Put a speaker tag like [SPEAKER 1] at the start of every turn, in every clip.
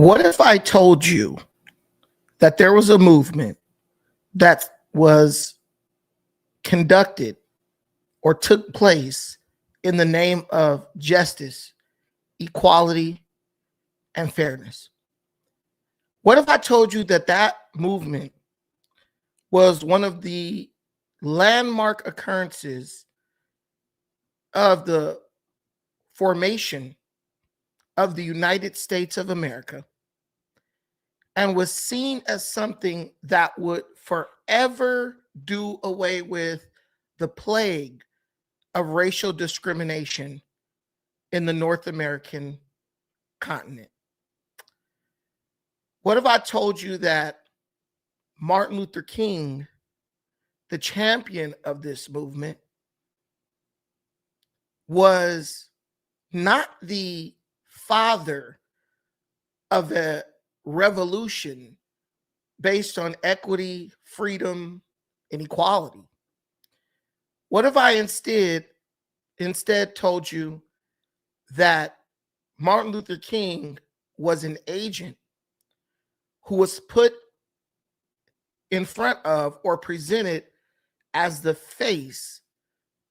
[SPEAKER 1] What if I told you that there was a movement that was conducted or took place in the name of justice, equality, and fairness? What if I told you that that movement was one of the landmark occurrences of the formation of the United States of America and was seen as something that would forever do away with the plague of racial discrimination in the North American continent? What if I told you that Martin Luther King, the champion of this movement, was not the father of a revolution based on equity, freedom, and equality? What if I instead told you that Martin Luther King was an agent who was put in front of or presented as the face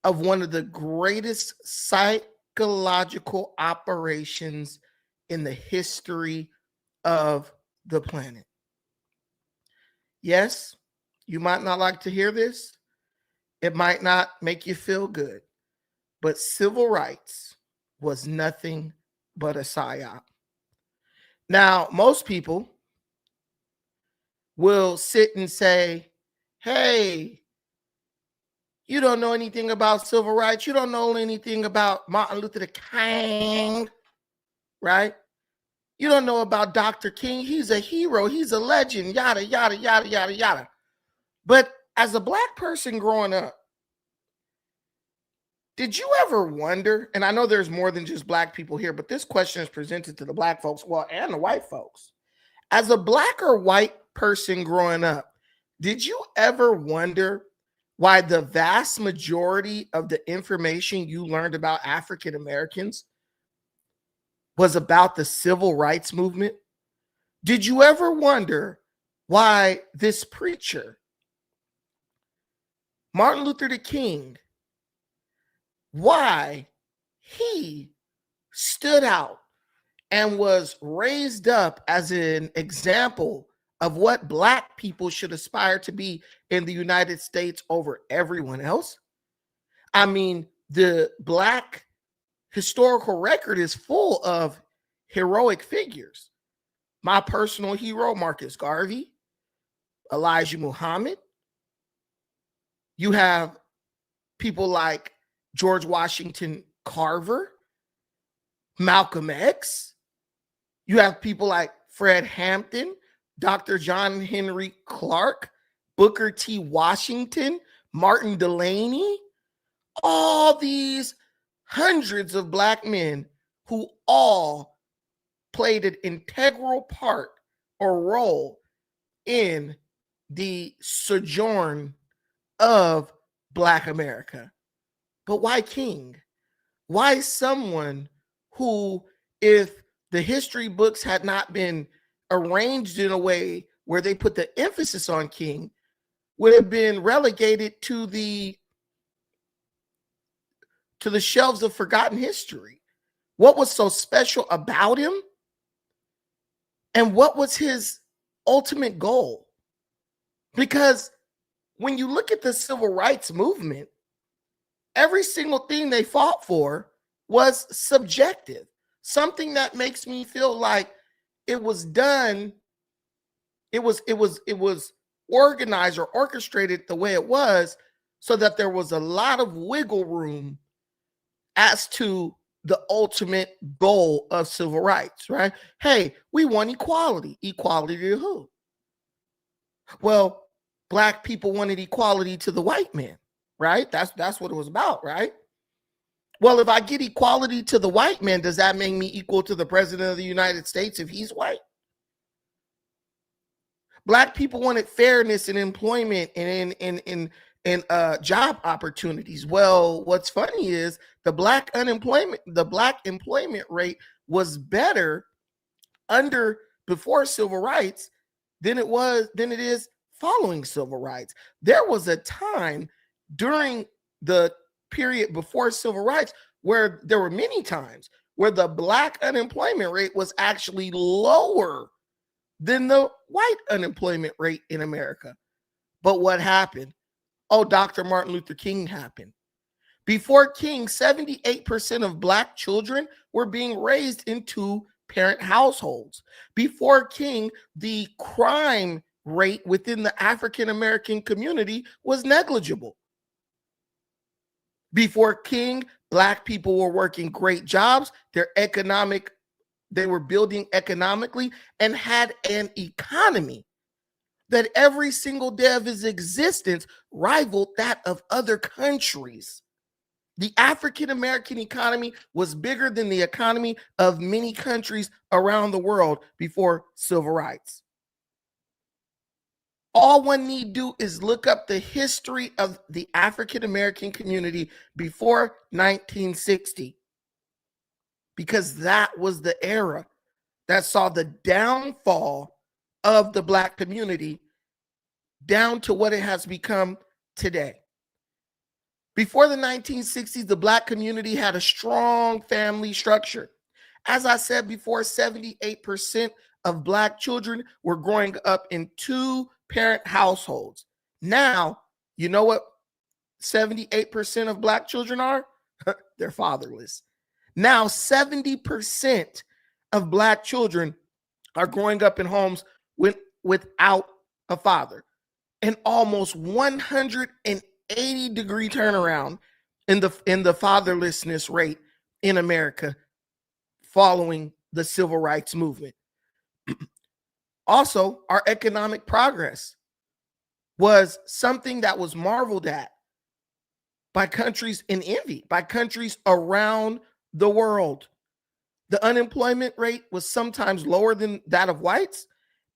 [SPEAKER 1] of one of the greatest psychological operations in the history of the planet? Yes, you might not like to hear this. It might not make you feel good, but civil rights was nothing but a psyop. Now, most people will sit and say, hey, you don't know anything about civil rights. You don't know anything about Martin Luther King, right? You don't know about Dr. King. He's a hero. He's a legend, yada, yada, yada, yada, yada. But as a Black person growing up, did you ever wonder, and I know there's more than just Black people here, but this question is presented to the Black folks, well, and the white folks. As a Black or white person growing up, did you ever wonder why the vast majority of the information you learned about African Americans was about the civil rights movement? Did you ever wonder why this preacher, Martin Luther King, why he stood out and was raised up as an example of what Black people should aspire to be in the United States over everyone else? I mean, the Black historical record is full of heroic figures. My personal hero, Marcus Garvey, Elijah Muhammad. You have people like George Washington Carver, Malcolm X. You have people like Fred Hampton, Dr. John Henry Clark, Booker T. Washington, Martin Delany. All these hundreds of Black men who all played an integral part or role in the sojourn of Black America. But why King? Why someone who, if the history books had not been arranged in a way where they put the emphasis on King, would have been relegated to the shelves of forgotten history? What was so special about him? And what was his ultimate goal? Because when you look at the civil rights movement, every single thing they fought for was subjective. Something that makes me feel like it was done, it was organized or orchestrated the way it was, so that there was a lot of wiggle room as to the ultimate goal of civil rights, right? Hey, we want equality. Equality to who? Well, Black people wanted equality to the white man, right? That's what it was about, right? Well, if I get equality to the white man, does that make me equal to the president of the United States if he's white? Black people wanted fairness in employment and in job opportunities. Well, what's funny is the Black employment rate was better under before civil rights than it is following civil rights. There was a time during the period before civil rights where there were many times where the Black unemployment rate was actually lower than the white unemployment rate in America. But what happened? Oh, Dr. Martin Luther King happened. Before King, 78% of Black children were being raised in two-parent households. Before King, the crime rate within the African American community was negligible. Before King, Black people were working great jobs. They were building economically and had an economy that every single day of his existence rivaled that of other countries. The African American economy was bigger than the economy of many countries around the world before civil rights. All one need do is look up the history of the African American community before 1960, because that was the era that saw the downfall of the Black community down to what it has become today. Before the 1960s, the Black community had a strong family structure. As I said before, 78% of Black children were growing up in two-parent households. Now, you know what 78% of Black children are? They're fatherless. Now, 70% of Black children are growing up in homes without a father. An almost 180-degree turnaround in the fatherlessness rate in America following the civil rights movement. Also, our economic progress was something that was marveled at by countries in envy, by countries around the world. The unemployment rate was sometimes lower than that of whites,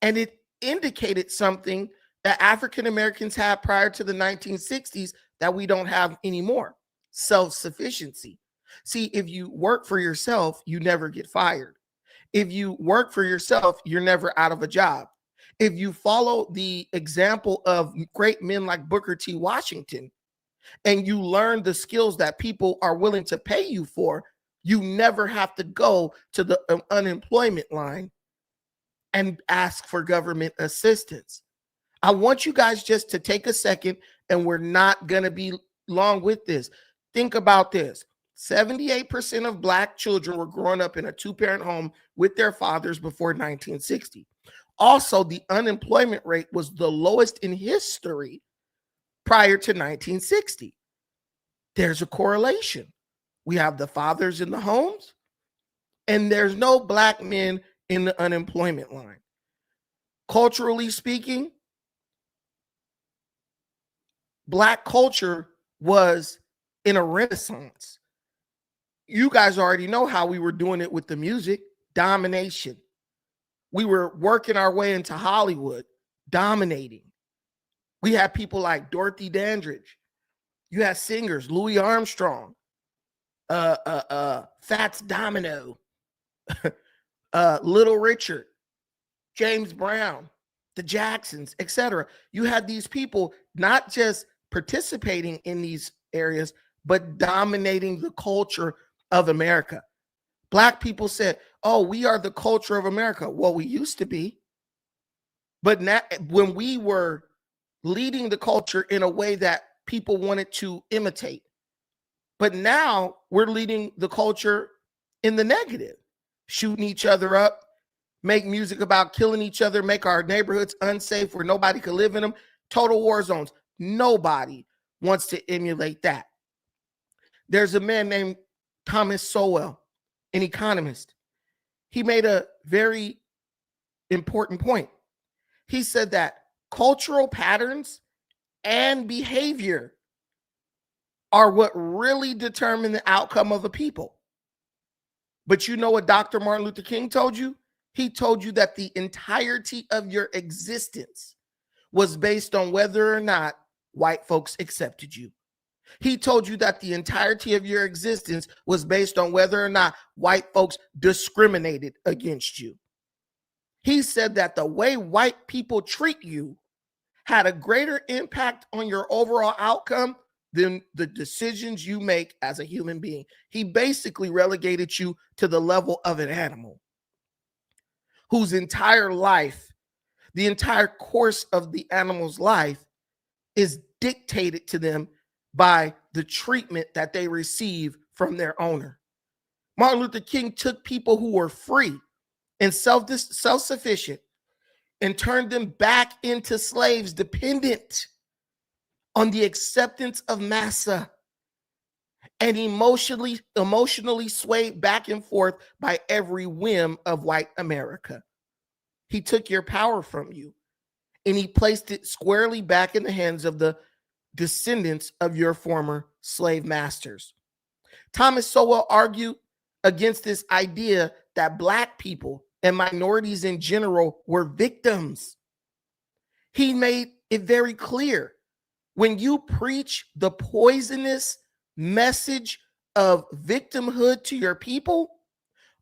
[SPEAKER 1] and it indicated something that African Americans had prior to the 1960s that we don't have anymore: self-sufficiency. See, if you work for yourself, you never get fired. If you work for yourself, you're never out of a job. If you follow the example of great men like Booker T. Washington, and you learn the skills that people are willing to pay you for, you never have to go to the unemployment line and ask for government assistance. I want you guys just to take a second, and we're not going to be long with this. Think about this. 78% of Black children were growing up in a two-parent home with their fathers before 1960. Also, the unemployment rate was the lowest in history prior to 1960. There's a correlation. We have the fathers in the homes, and there's no Black men in the unemployment line. Culturally speaking, Black culture was in a renaissance. You guys already know how we were doing it with the music: domination. We were working our way into Hollywood, dominating. We had people like Dorothy Dandridge. You had singers, Louis Armstrong, Fats Domino, Little Richard, James Brown, the Jacksons, etc. You had these people not just participating in these areas, but dominating the culture of America. Black people said, oh, we are the culture of America. Well, we used to be. But now, when we were leading the culture in a way that people wanted to imitate. But now we're leading the culture in the negative, shooting each other up, make music about killing each other, make our neighborhoods unsafe where nobody could live in them, total war zones. Nobody wants to emulate that. There's a man named Thomas Sowell, an economist. He made a very important point. He said that cultural patterns and behavior are what really determine the outcome of a people. But you know what Dr. Martin Luther King told you? He told you that the entirety of your existence was based on whether or not white folks accepted you. He told you that the entirety of your existence was based on whether or not white folks discriminated against you. He said that the way white people treat you had a greater impact on your overall outcome than the decisions you make as a human being. He basically relegated you to the level of an animal whose entire life, the entire course of the animal's life, is dictated to them by the treatment that they receive from their owner. Martin Luther King took people who were free and self-sufficient and turned them back into slaves dependent on the acceptance of massa and emotionally swayed back and forth by every whim of white America. He took your power from you and he placed it squarely back in the hands of the descendants of your former slave masters. Thomas Sowell argued against this idea that Black people and minorities in general were victims. He made it very clear, when you preach the poisonous message of victimhood to your people,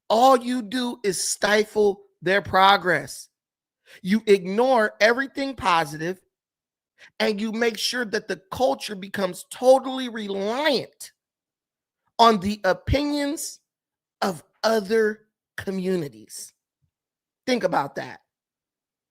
[SPEAKER 1] all you do is stifle their progress. You ignore everything positive, and you make sure that the culture becomes totally reliant on the opinions of other communities. Think about that.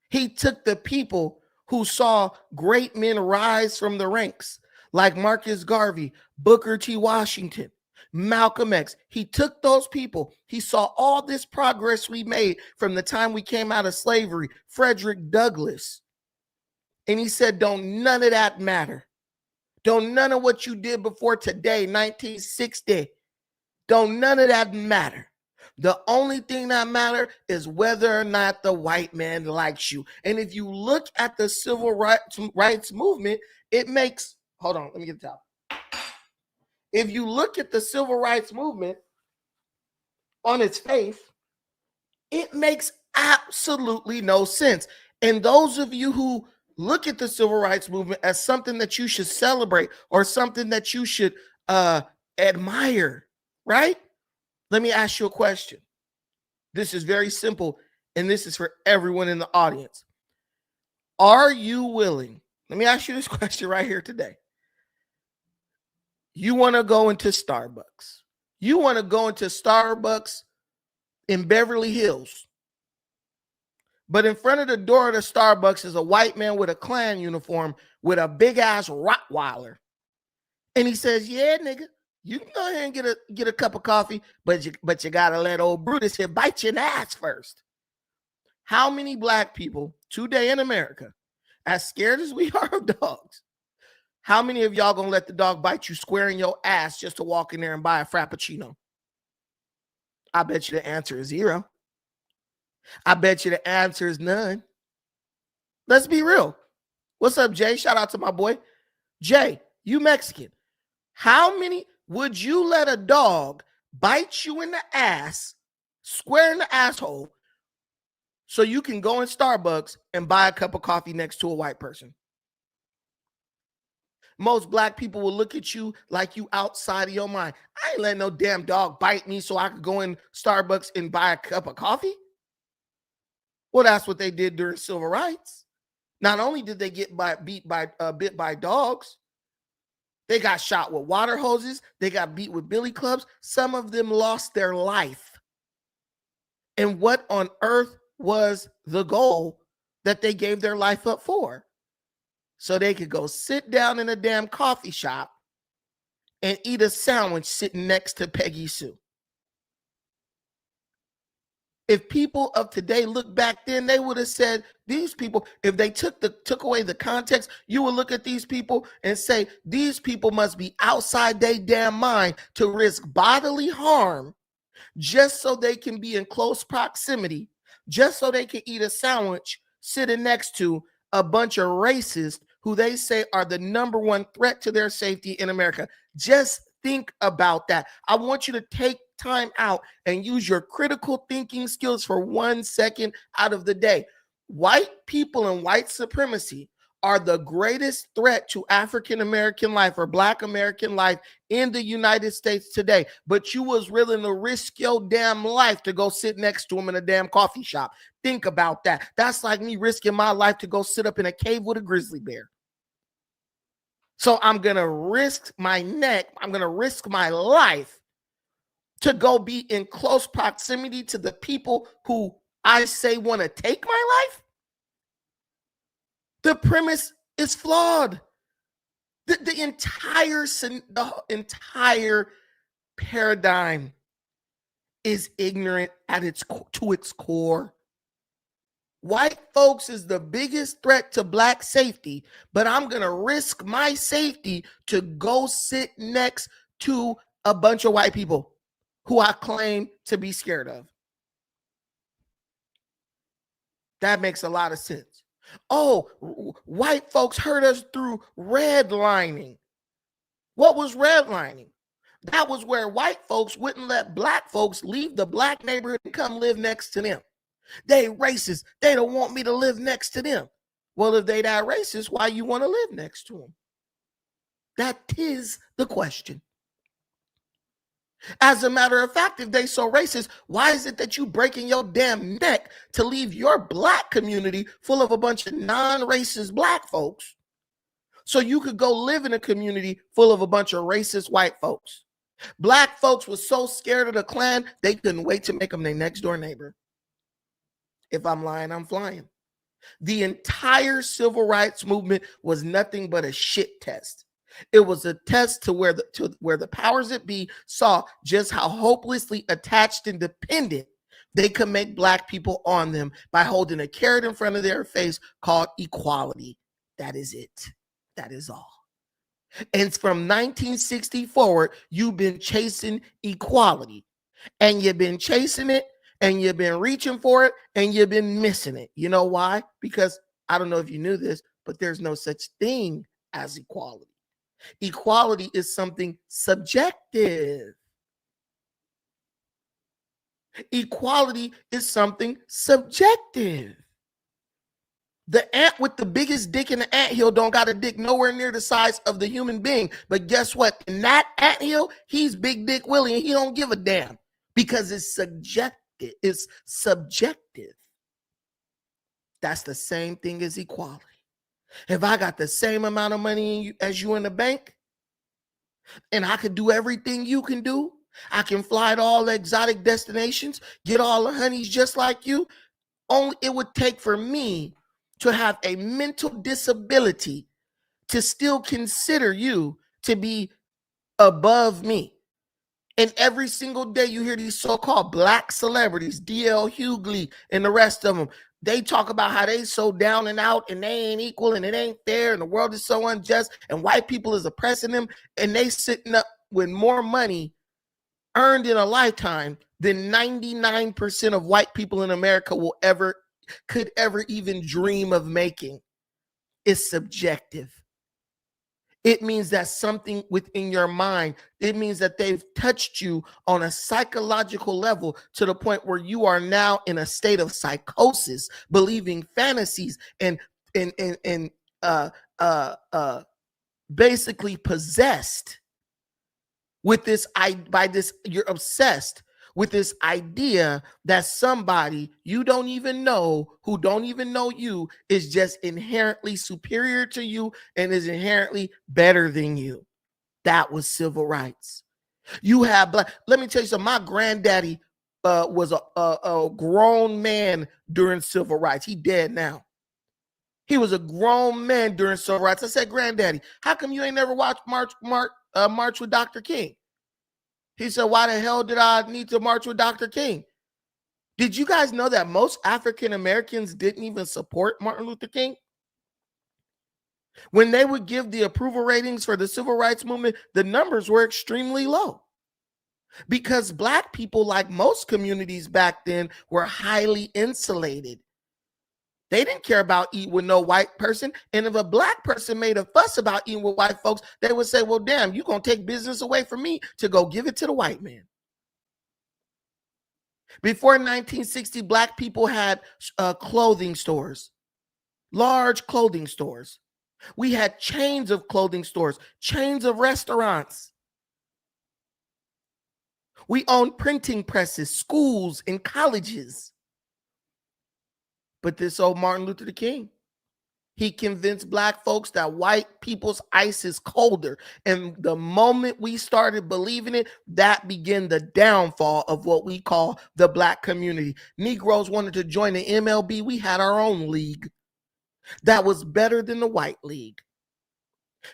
[SPEAKER 1] He took the people who saw great men rise from the ranks, like Marcus Garvey, Booker T. Washington, Malcolm X. He took those people. He saw all this progress we made from the time we came out of slavery, Frederick Douglass. And he said, don't none of that matter. Don't none of what you did before today, 1960. Don't none of that matter. The only thing that matters is whether or not the white man likes you. And if you look at the civil rights movement, it makes, hold on, let me get the top. If you look at the civil rights movement on its face, it makes absolutely no sense. And those of you who look at the civil rights movement as something that you should celebrate or something that you should admire, right? Let me ask you a question. This is very simple, and this is for everyone in the audience. Are you willing? Let me ask you this question right here today. You want to go into Starbucks. You want to go into Starbucks in Beverly Hills. But in front of the door of the Starbucks is a white man with a Klan uniform with a big-ass Rottweiler. And he says, yeah, nigga, you can go ahead and get a cup of coffee, but you got to let old Brutus here bite you in the ass first. How many Black people today in America, as scared as we are of dogs, how many of y'all going to let the dog bite you square in your ass just to walk in there and buy a Frappuccino? I bet you the answer is 0. I bet you the answer is none. Let's be real. What's up, Jay? Shout out to my boy. Jay, you Mexican. How many would you let a dog bite you in the ass, square in the asshole, so you can go in Starbucks and buy a cup of coffee next to a white person? Most Black people will look at you like you outside of your mind. I ain't letting no damn dog bite me so I could go in Starbucks and buy a cup of coffee. Well, that's what they did during civil rights. Not only did they get bit by dogs, they got shot with water hoses. They got beat with billy clubs. Some of them lost their life. And what on earth was the goal that they gave their life up for? So they could go sit down in a damn coffee shop and eat a sandwich sitting next to Peggy Sue. If people of today look back then, they would have said, these people, if they took away the context, you would look at these people and say, these people must be outside their damn mind to risk bodily harm just so they can be in close proximity, just so they can eat a sandwich sitting next to a bunch of racists who they say are the #1 threat to their safety in America. Just think about that. I want you to take time out and use your critical thinking skills for 1 second out of the day. White people and white supremacy are the greatest threat to African American life or Black American life in the United States today. But you was willing to risk your damn life to go sit next to him in a damn coffee shop. Think about that. That's like me risking my life to go sit up in a cave with a grizzly bear. So I'm going to risk my neck. I'm going to risk my life to go be in close proximity to the people who I say want to take my life. The premise is flawed. The entire paradigm is ignorant at its core. White folks is the biggest threat to Black safety, but I'm going to risk my safety to go sit next to a bunch of white people who I claim to be scared of. That makes a lot of sense. Oh, white folks hurt us through redlining. What was redlining? That was where white folks wouldn't let Black folks leave the Black neighborhood and come live next to them. They racist. They don't want me to live next to them. Well, if they that racist, why you want to live next to them? That is the question. As a matter of fact, if they so racist, why is it that you breaking your damn neck to leave your Black community full of a bunch of non-racist Black folks so you could go live in a community full of a bunch of racist white folks? Black folks were so scared of the Klan, they couldn't wait to make them their next door neighbor. If I'm lying, I'm flying. The entire civil rights movement was nothing but a shit test. It was a test to where the powers that be saw just how hopelessly attached and dependent they could make Black people on them by holding a carrot in front of their face called equality. That is it. That is all. And from 1960 forward, you've been chasing equality, and you've been chasing it, and you've been reaching for it, and you've been missing it. You know why? Because I don't know if you knew this, but there's no such thing as equality. Equality is something subjective. Equality is something subjective. The ant with the biggest dick in the anthill don't got a dick nowhere near the size of the human being. But guess what? In that anthill, he's Big Dick Willie, and he don't give a damn because it's subjective. It's subjective. That's the same thing as equality. If I got the same amount of money as you in the bank, and I could do everything you can do, I can fly to all the exotic destinations, get all the honeys just like you. Only it would take for me to have a mental disability to still consider you to be above me. And every single day you hear these so-called Black celebrities, D.L. Hughley and the rest of them, they talk about how they so down and out and they ain't equal and it ain't fair and the world is so unjust and white people is oppressing them, and they sitting up with more money earned in a lifetime than 99% of white people in America could ever even dream of making. It's subjective. It means that something within your mind, it means that they've touched you on a psychological level to the point where you are now in a state of psychosis, believing fantasies and basically possessed with this. You're obsessed with this idea that somebody you don't even know, who don't even know you, is just inherently superior to you and is inherently better than you. That was civil rights. You have Black. Let me tell you something. My granddaddy was a grown man during civil rights. He dead now. He was a grown man during civil rights. I said, Granddaddy, how come you ain't never watched March with Dr. King? He said, why the hell did I need to march with Dr. King? Did you guys know that most African Americans didn't even support Martin Luther King? When they would give the approval ratings for the civil rights movement, the numbers were extremely low because Black people, like most communities back then, were highly insulated. They didn't care about eating with no white person. And if a Black person made a fuss about eating with white folks, they would say, well, damn, you going to take business away from me to go give it to the white man. Before 1960, Black people had clothing stores, large clothing stores. We had chains of clothing stores, chains of restaurants. We owned printing presses, schools, and colleges. But this old Martin Luther King, he convinced black folks that white people's ice is colder. And the moment we started believing it, that began the downfall of what we call the black community. Negroes wanted to join the MLB. We had our own league that was better than the white league.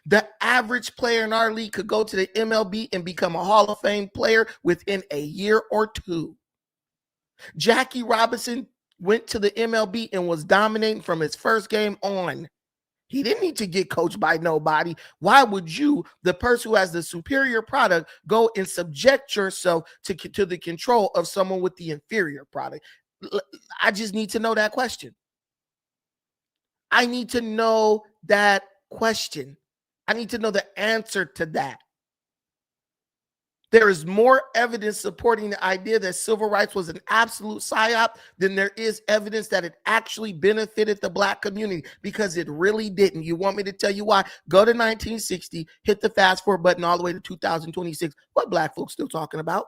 [SPEAKER 1] The average player in our league could go to the MLB and become a Hall of Fame player within a year or two. Jackie Robinson went to the MLB and was dominating from his first game on. He didn't need to get coached by nobody. Why would you, the person who has the superior product, go and subject yourself to the control of someone with the inferior product? I just need to know that question. I need to know that question. I need to know the answer to that. There is more evidence supporting the idea that civil rights was an absolute psyop than there is evidence that it actually benefited the black community, because it really didn't. You want me to tell you why? Go to 1960, hit the fast forward button all the way to 2026. What black folks still talking about?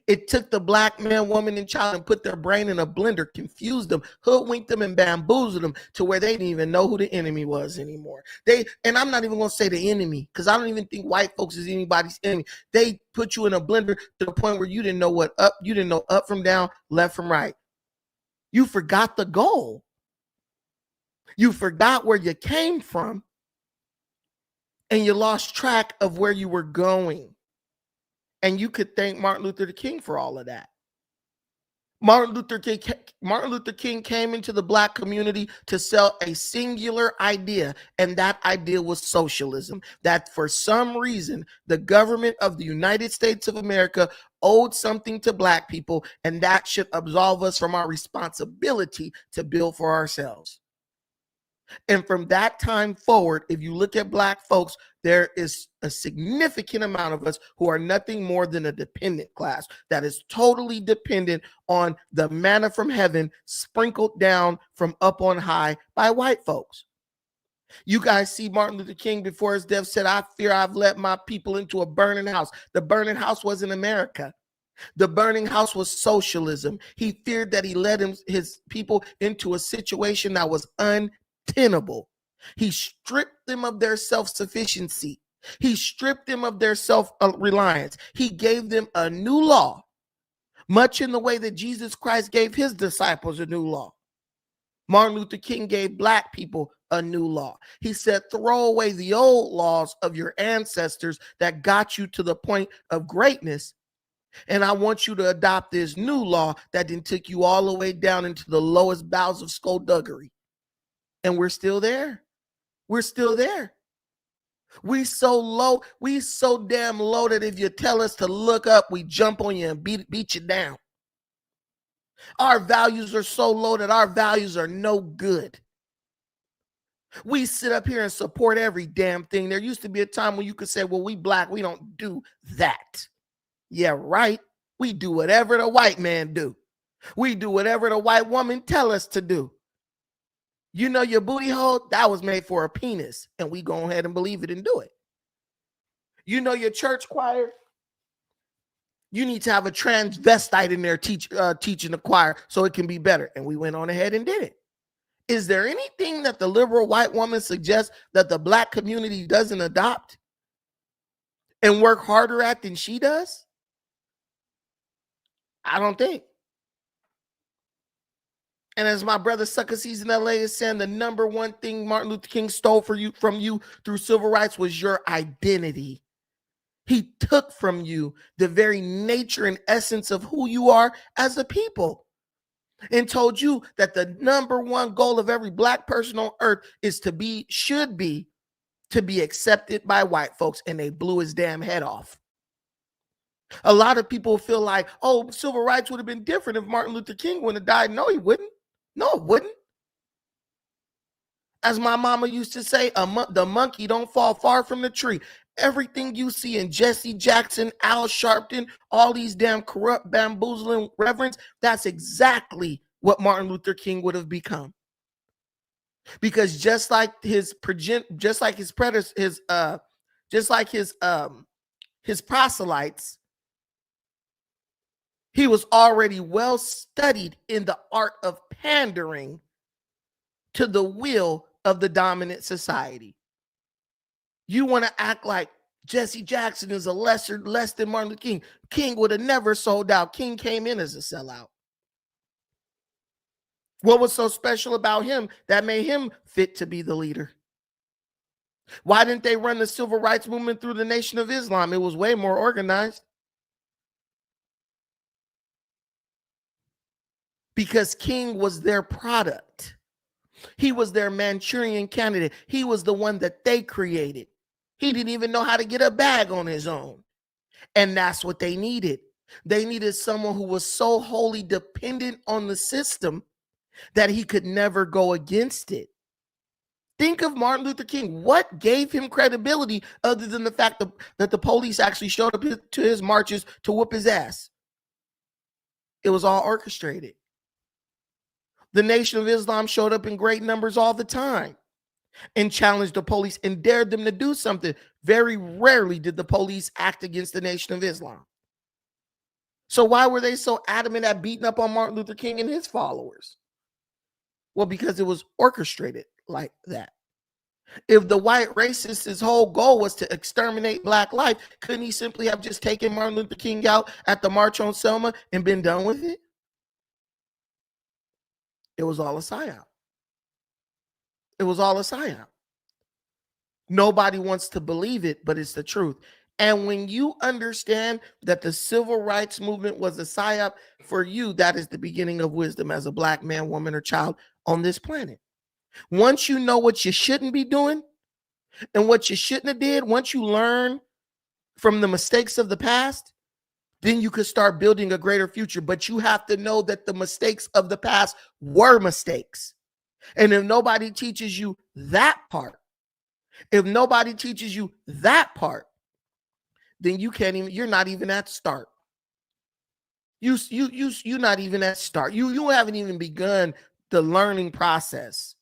[SPEAKER 1] It took the black man, woman, and child and put their brain in a blender, confused them, hoodwinked them, and bamboozled them to where they didn't even know who the enemy was anymore. And I'm not even going to say the enemy, because I don't even think white folks is anybody's enemy. They put you in a blender to the point where you didn't know you didn't know up from down, left from right. You forgot the goal. You forgot where you came from, and you lost track of where you were going. And you could thank Martin Luther King for all of that. Martin Luther King came into the black community to sell a singular idea, and that idea was socialism. That for some reason, the government of the United States of America owed something to black people, and that should absolve us from our responsibility to build for ourselves. And from that time forward, if you look at black folks, there is a significant amount of us who are nothing more than a dependent class that is totally dependent on the manna from heaven sprinkled down from up on high by white folks. You guys see Martin Luther King before his death said, "I fear I've let my people into a burning house." The burning house wasn't America. The burning house was socialism. He feared that he led his people into a situation that was untenable. He stripped them of their self-sufficiency. He stripped them of their self-reliance. He gave them a new law, much in the way that Jesus Christ gave his disciples a new law. Martin Luther King gave black people a new law. He said, throw away the old laws of your ancestors that got you to the point of greatness, and I want you to adopt this new law that then took you all the way down into the lowest bowels of skullduggery. And we're still there. We're still there. We so low, we so damn low that if you tell us to look up, we jump on you and beat you down. Our values are so low that our values are no good. We sit up here and support every damn thing. There used to be a time when you could say, well, we black, we don't do that. Yeah, right. We do whatever the white man do. We do whatever the white woman tell us to do. You know, your booty hole, that was made for a penis, and we go ahead and believe it and do it. You know, your church choir, you need to have a transvestite in there teaching the choir so it can be better. And we went on ahead and did it. Is there anything that the liberal white woman suggests that the black community doesn't adopt and work harder at than she does? I don't think. And as my brother Sucker Sees in LA is saying, the number one thing Martin Luther King stole from you through civil rights was your identity. He took from you the very nature and essence of who you are as a people, and told you that the number one goal of every black person on earth should be to be accepted by white folks, and they blew his damn head off. A lot of people feel like, oh, civil rights would have been different if Martin Luther King wouldn't have died. No, he wouldn't. No, it wouldn't. As my mama used to say, the monkey don't fall far from the tree. Everything you see in Jesse Jackson, Al Sharpton, all these damn corrupt, bamboozling reverends, that's exactly what Martin Luther King would have become. because just like his proselytes, he was already well studied in the art of pandering to the will of the dominant society. You want to act like Jesse Jackson is less than Martin Luther King. King would have never sold out. King came in as a sellout. What was so special about him that made him fit to be the leader? Why didn't they run the civil rights movement through the Nation of Islam? It was way more organized. Because King was their product. He was their Manchurian candidate. He was the one that they created. He didn't even know how to get a bag on his own. And that's what they needed. They needed someone who was so wholly dependent on the system that he could never go against it. Think of Martin Luther King. What gave him credibility other than the fact that the police actually showed up to his marches to whoop his ass? It was all orchestrated. The Nation of Islam showed up in great numbers all the time and challenged the police and dared them to do something. Very rarely did the police act against the Nation of Islam. So why were they so adamant at beating up on Martin Luther King and his followers? Well, because it was orchestrated like that. If the white racist's whole goal was to exterminate black life, couldn't he simply have just taken Martin Luther King out at the March on Selma and been done with it? It was all a psyop. It was all a psyop. Nobody wants to believe it, but it's the truth. And when you understand that the civil rights movement was a psyop for you, that is the beginning of wisdom as a black man, woman, or child on this planet. Once you know what you shouldn't be doing and what you shouldn't have did, once you learn from the mistakes of the past, then you could start building a greater future. But you have to know that the mistakes of the past were mistakes. And if nobody teaches you that part, then you can't even, you're not even at start. You're not even at start. You haven't even begun the learning process.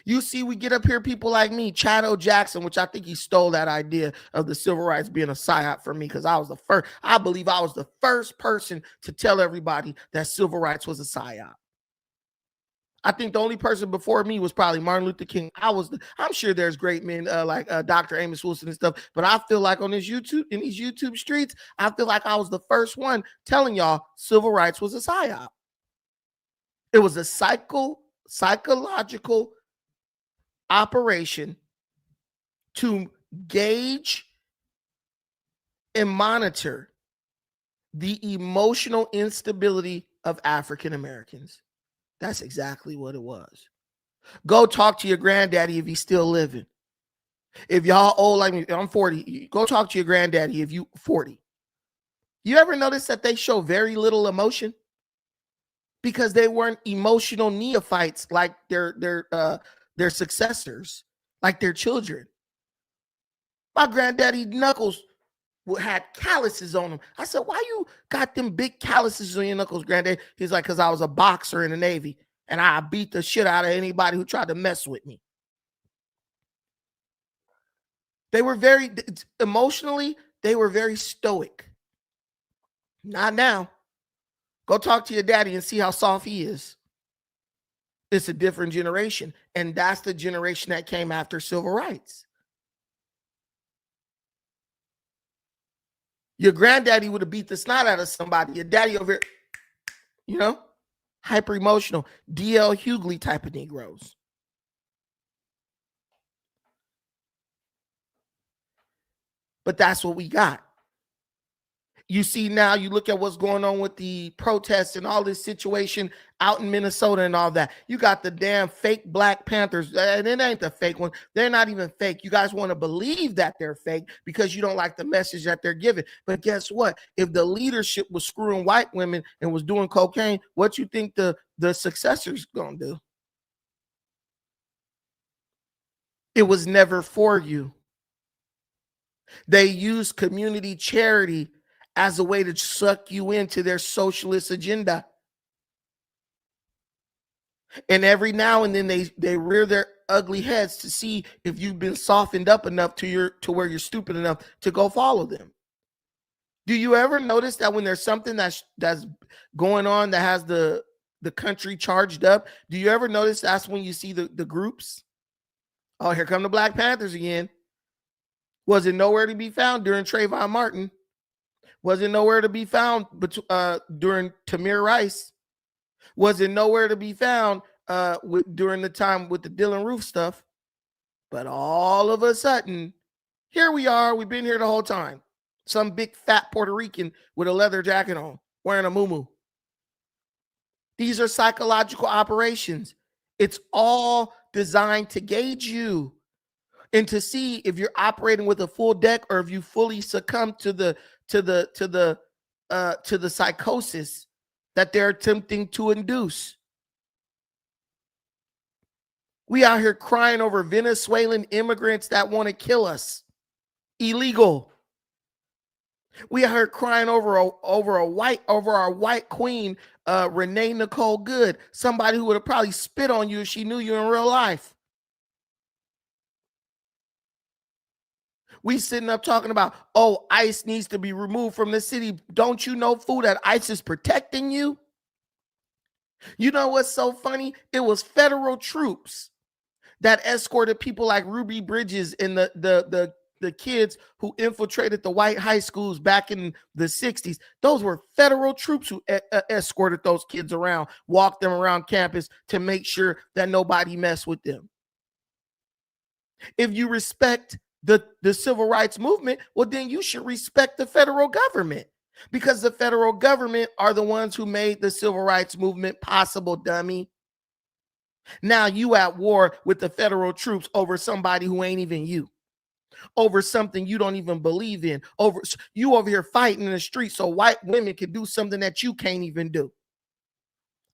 [SPEAKER 1] You see, we get up here, people like me, Chad O. Jackson, which I think he stole that idea of the civil rights being a psyop for me, because I believe I was the first person to tell everybody that civil rights was a psyop. I think the only person before me was probably Martin Luther King. I'm sure there's great men like Dr. Amos Wilson and stuff, but I feel like in these YouTube streets, I feel like I was the first one telling y'all civil rights was a psyop. It was a psychological operation to gauge and monitor the emotional instability of African Americans. That's exactly what it was. Go talk to your granddaddy if he's still living. If y'all old like me, I'm 40, go talk to your granddaddy if you 40. You ever notice that they show very little emotion? Because they weren't emotional neophytes like their successors, like their children. My granddaddy Knuckles had calluses on him. I said, why you got them big calluses on your knuckles, granddad? He's like, because I was a boxer in the Navy and I beat the shit out of anybody who tried to mess with me. They were emotionally, they were very stoic. Not now. Go talk to your daddy and see how soft he is. It's a different generation. And that's the generation that came after civil rights. Your granddaddy would have beat the snot out of somebody. Your daddy over here, hyper emotional, D.L. Hughley type of Negroes. But that's what we got. You see now, you look at what's going on with the protests and all this situation out in Minnesota and all that. You got the damn fake Black Panthers, and it ain't the fake one. They're not even fake. You guys want to believe that they're fake because you don't like the message that they're giving. But guess what? If the leadership was screwing white women and was doing cocaine, what you think the successors gonna do? It was never for you. They used community charity as a way to suck you into their socialist agenda. And every now and then they rear their ugly heads to see if you've been softened up enough to where you're stupid enough to go follow them. Do you ever notice that when there's something that's going on that has the country charged up, do you ever notice that's when you see the groups? Oh, here come the Black Panthers again. Was it nowhere to be found during Trayvon Martin? Was it nowhere to be found during Tamir Rice? Was it nowhere to be found during the time with the Dylan Roof stuff? But all of a sudden, here we are. We've been here the whole time. Some big fat Puerto Rican with a leather jacket on, wearing a muumuu. These are psychological operations. It's all designed to gauge you and to see if you're operating with a full deck or if you fully succumb to the psychosis that they're attempting to induce. We out here crying over Venezuelan immigrants that want to kill us. Illegal. We out here crying over our white queen, Renee Nicole Good, somebody who would have probably spit on you if she knew you in real life. We sitting up talking about, oh, ICE needs to be removed from the city. Don't you know, fool, that ICE is protecting you? You know what's so funny? It was federal troops that escorted people like Ruby Bridges and the kids who infiltrated the white high schools back in the 60s. Those were federal troops who escorted those kids around, walked them around campus to make sure that nobody messed with them. If you respect the civil rights movement, well, then you should respect the federal government, because the federal government are the ones who made the civil rights movement possible, dummy. Now you at war with the federal troops over somebody who ain't even you, over something you don't even believe in, over you over here fighting in the street so white women can do something that you can't even do.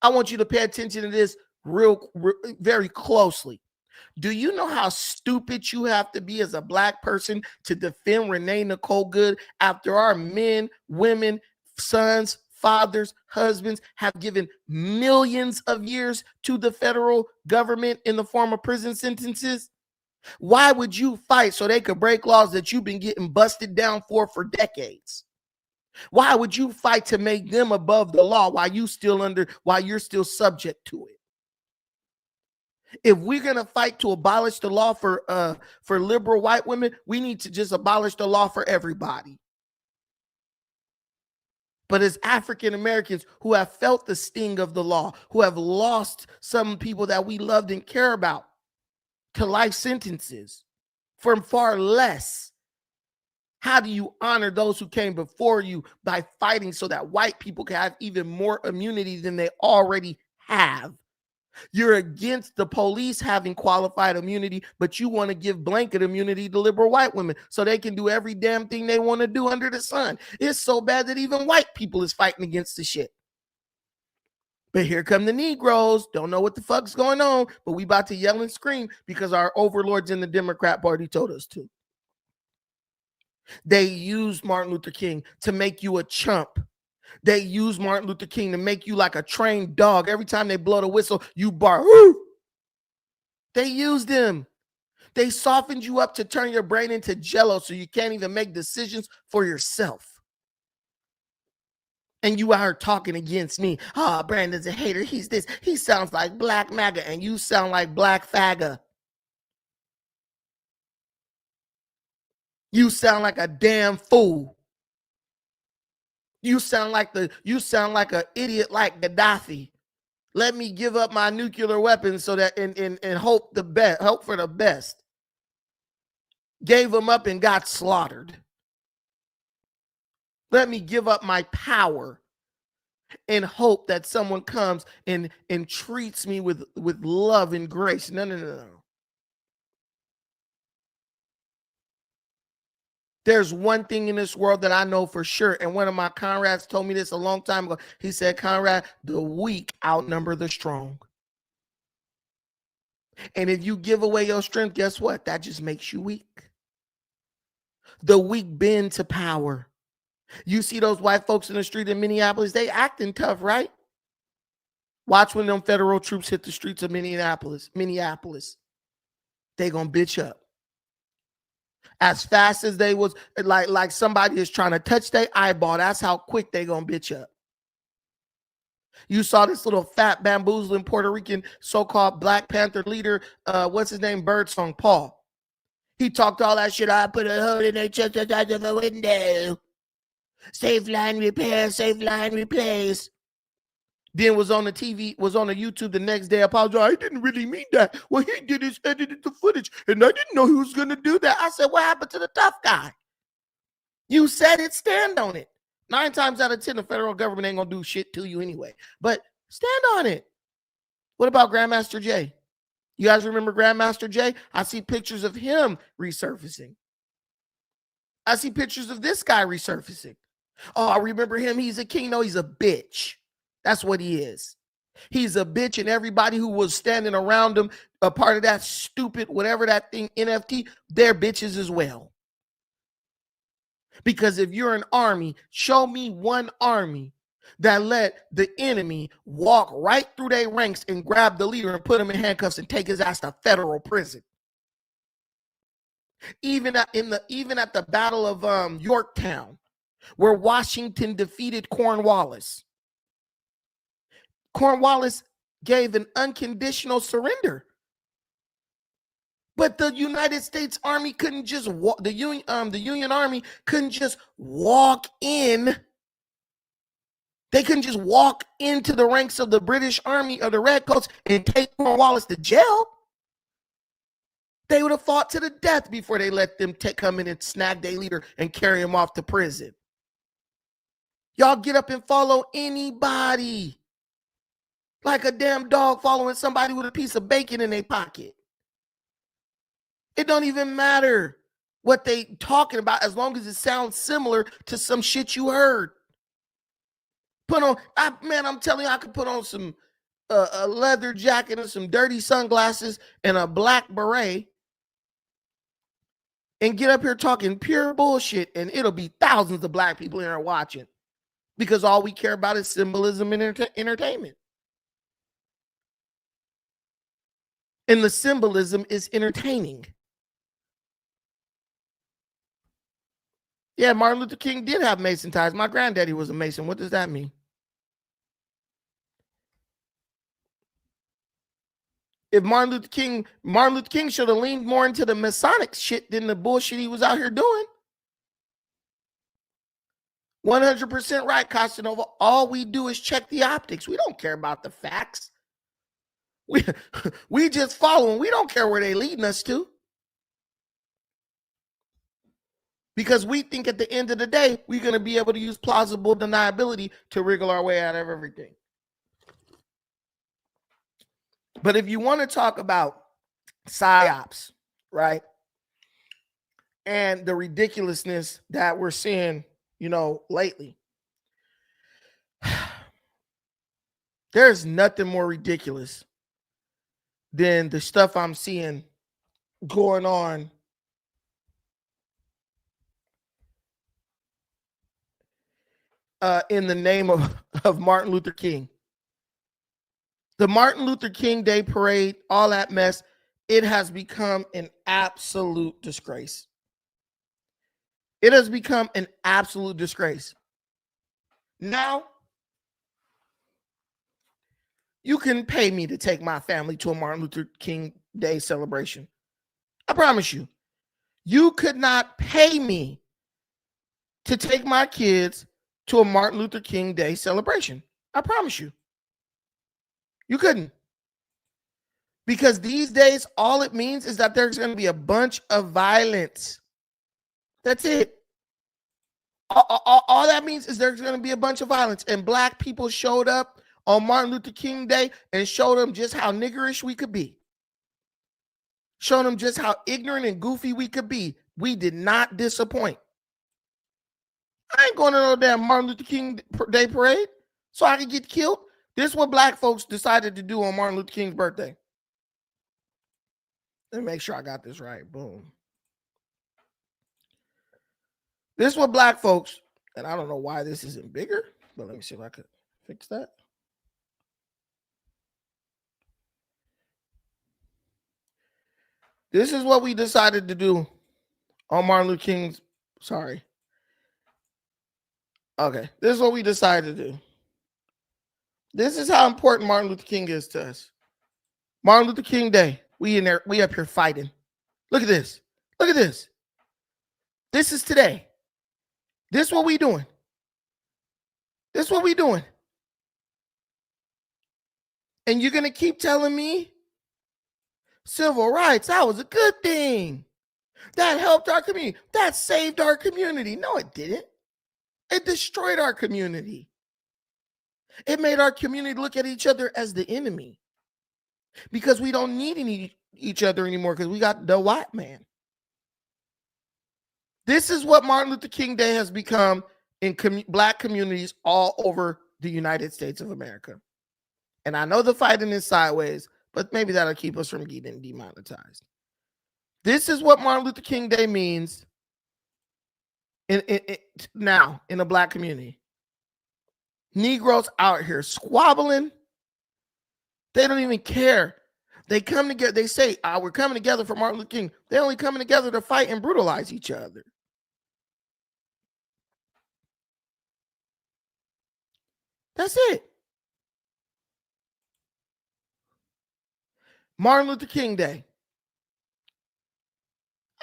[SPEAKER 1] I want you to pay attention to this very closely. Do you know how stupid you have to be as a Black person to defend Renee Nicole Good after our men, women, sons, fathers, husbands have given millions of years to the federal government in the form of prison sentences? Why would you fight so they could break laws that you've been getting busted down for decades? Why would you fight to make them above the law while you're still subject to it? If we're gonna fight to abolish the law for liberal white women, we need to just abolish the law for everybody. But as African Americans who have felt the sting of the law, who have lost some people that we loved and care about to life sentences for far less, how do you honor those who came before you by fighting so that white people can have even more immunity than they already have? You're against the police having qualified immunity, but you want to give blanket immunity to liberal white women so they can do every damn thing they want to do under the sun. It's so bad that even white people is fighting against the shit. But here come the Negroes, don't know what the fuck's going on, but we about to yell and scream because our overlords in the Democrat Party told us to. They used Martin Luther King to make you a chump. They use Martin Luther King to make you like a trained dog. Every time they blow the whistle, you bark. Woo! They used him. They softened you up to turn your brain into jello so you can't even make decisions for yourself. And you are talking against me. Oh, Brandon's a hater. He's this. He sounds like Black MAGA, and you sound like Black FAGA. You sound like a damn fool. You sound like an idiot like Gaddafi. Let me give up my nuclear weapons so that and hope for the best. Gave them up and got slaughtered. Let me give up my power and hope that someone comes and treats me with love and grace. No. There's one thing in this world that I know for sure, and one of my comrades told me this a long time ago. He said, Conrad, the weak outnumber the strong. And if you give away your strength, guess what? That just makes you weak. The weak bend to power. You see those white folks in the street in Minneapolis, they acting tough, right? Watch when them federal troops hit the streets of Minneapolis. They gonna bitch up as fast as they was like somebody is trying to touch their eyeball. That's how quick they gonna bitch up. You saw this little fat bamboozling Puerto Rican so-called Black Panther leader, what's his name, Birdsong Paul. He talked all that shit. I put a hole in their chest out of the window. Safe line repair, safe line replace. Then was on the TV, was on the YouTube the next day, apologized. I didn't really mean that. What he did is edited the footage, and I didn't know he was going to do that. I said, what happened to the tough guy? You said it, stand on it. 9 times out of 10, the federal government ain't going to do shit to you anyway. But stand on it. What about Grandmaster Jay? You guys remember Grandmaster Jay? I see pictures of him resurfacing. I see pictures of this guy resurfacing. Oh, I remember him. He's a king. No, he's a bitch. That's what he is. He's a bitch, and everybody who was standing around him, a part of that stupid, whatever that thing, NFT, they're bitches as well. Because if you're an army, show me one army that let the enemy walk right through their ranks and grab the leader and put him in handcuffs and take his ass to federal prison. Even at the Battle of Yorktown, where Washington defeated Cornwallis. Cornwallis gave an unconditional surrender. But the United States Army couldn't just walk, the Union Army couldn't just walk in. They couldn't just walk into the ranks of the British Army or the Redcoats and take Cornwallis to jail. They would have fought to the death before they let them come in and snag their leader and carry him off to prison. Y'all get up and follow anybody like a damn dog following somebody with a piece of bacon in their pocket. It don't even matter what they talking about as long as it sounds similar to some shit you heard. Put on, I'm telling you, I could put on some a leather jacket and some dirty sunglasses and a black beret and get up here talking pure bullshit, and it'll be thousands of black people in here watching because all we care about is symbolism and entertainment. And the symbolism is entertaining. Yeah, Martin Luther King did have Mason ties. My granddaddy was a Mason. What does that mean? If Martin Luther King should have leaned more into the Masonic shit than the bullshit he was out here doing. 100% right, Casanova. All we do is check the optics. We don't care about the facts. We just follow them. We don't care where they're leading us to. Because we think at the end of the day, we're going to be able to use plausible deniability to wriggle our way out of everything. But if you want to talk about psyops, right, and the ridiculousness that we're seeing, lately, there's nothing more ridiculous than the stuff I'm seeing going on in the name of Martin Luther King. The Martin Luther King Day parade, all that mess, it has become an absolute disgrace. It has become an absolute disgrace. Now, you can pay me to take my family to a Martin Luther King Day celebration. I promise you. You could not pay me to take my kids to a Martin Luther King Day celebration. I promise you. You couldn't. Because these days, all it means is that there's going to be a bunch of violence. That's it. All that means is there's going to be a bunch of violence. And black people showed up on Martin Luther King Day and showed them just how niggerish we could be. Showed them just how ignorant and goofy we could be. We did not disappoint. I ain't going to no damn Martin Luther King Day parade so I could get killed. This is what black folks decided to do on Martin Luther King's birthday. Let me make sure I got this right. Boom. This is what black folks, and I don't know why this isn't bigger, but let me see if I could fix that. This is what we decided to do on Martin Luther King's. Sorry. Okay. This is what we decided to do. This is how important Martin Luther King is to us. Martin Luther King Day. We in there. We up here fighting. Look at this. Look at this. This is today. This is what we doing. This is what we doing. And you're going to keep telling me civil rights, that was a good thing. That helped our community. That saved our community. No, it didn't. It destroyed our community. It made our community look at each other as the enemy because we don't need each other anymore because we got the white man. This is what Martin Luther King Day has become in Black communities all over the United States of America. And I know the fighting is sideways, but maybe that'll keep us from getting demonetized. This is what Martin Luther King Day means now in a Black community. Negroes out here squabbling. They don't even care. They come together. They say, we're coming together for Martin Luther King. They're only coming together to fight and brutalize each other. That's it. Martin Luther King Day.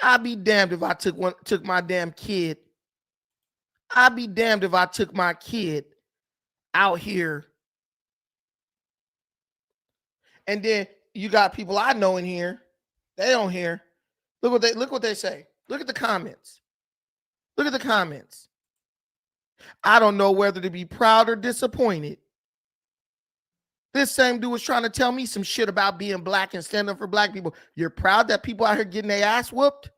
[SPEAKER 1] I'd be damned if I took my damn kid. I'd be damned if I took my kid out here. And then you got people I know in here. They don't hear. Look what they say. Look at the comments. Look at the comments. I don't know whether to be proud or disappointed. This same dude was trying to tell me some shit about being Black and standing up for Black people. You're proud that people out here getting their ass whooped?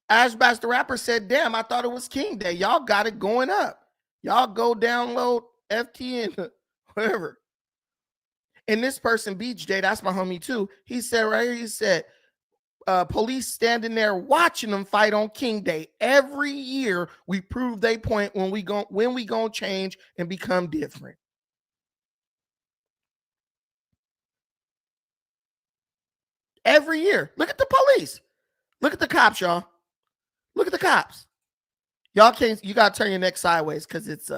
[SPEAKER 1] Ash Bass the rapper said, damn, I thought it was King Day. Y'all got it going up. Y'all go download FTN, whatever. And this person, Beach Day, that's my homie too. He said right here, he said, police standing there watching them fight on King Day. Every year we prove they point when we gonna change and become different. Every year. Look at the police. Look at the cops, y'all. Look at the cops. Y'all can't, you gotta turn your neck sideways because it's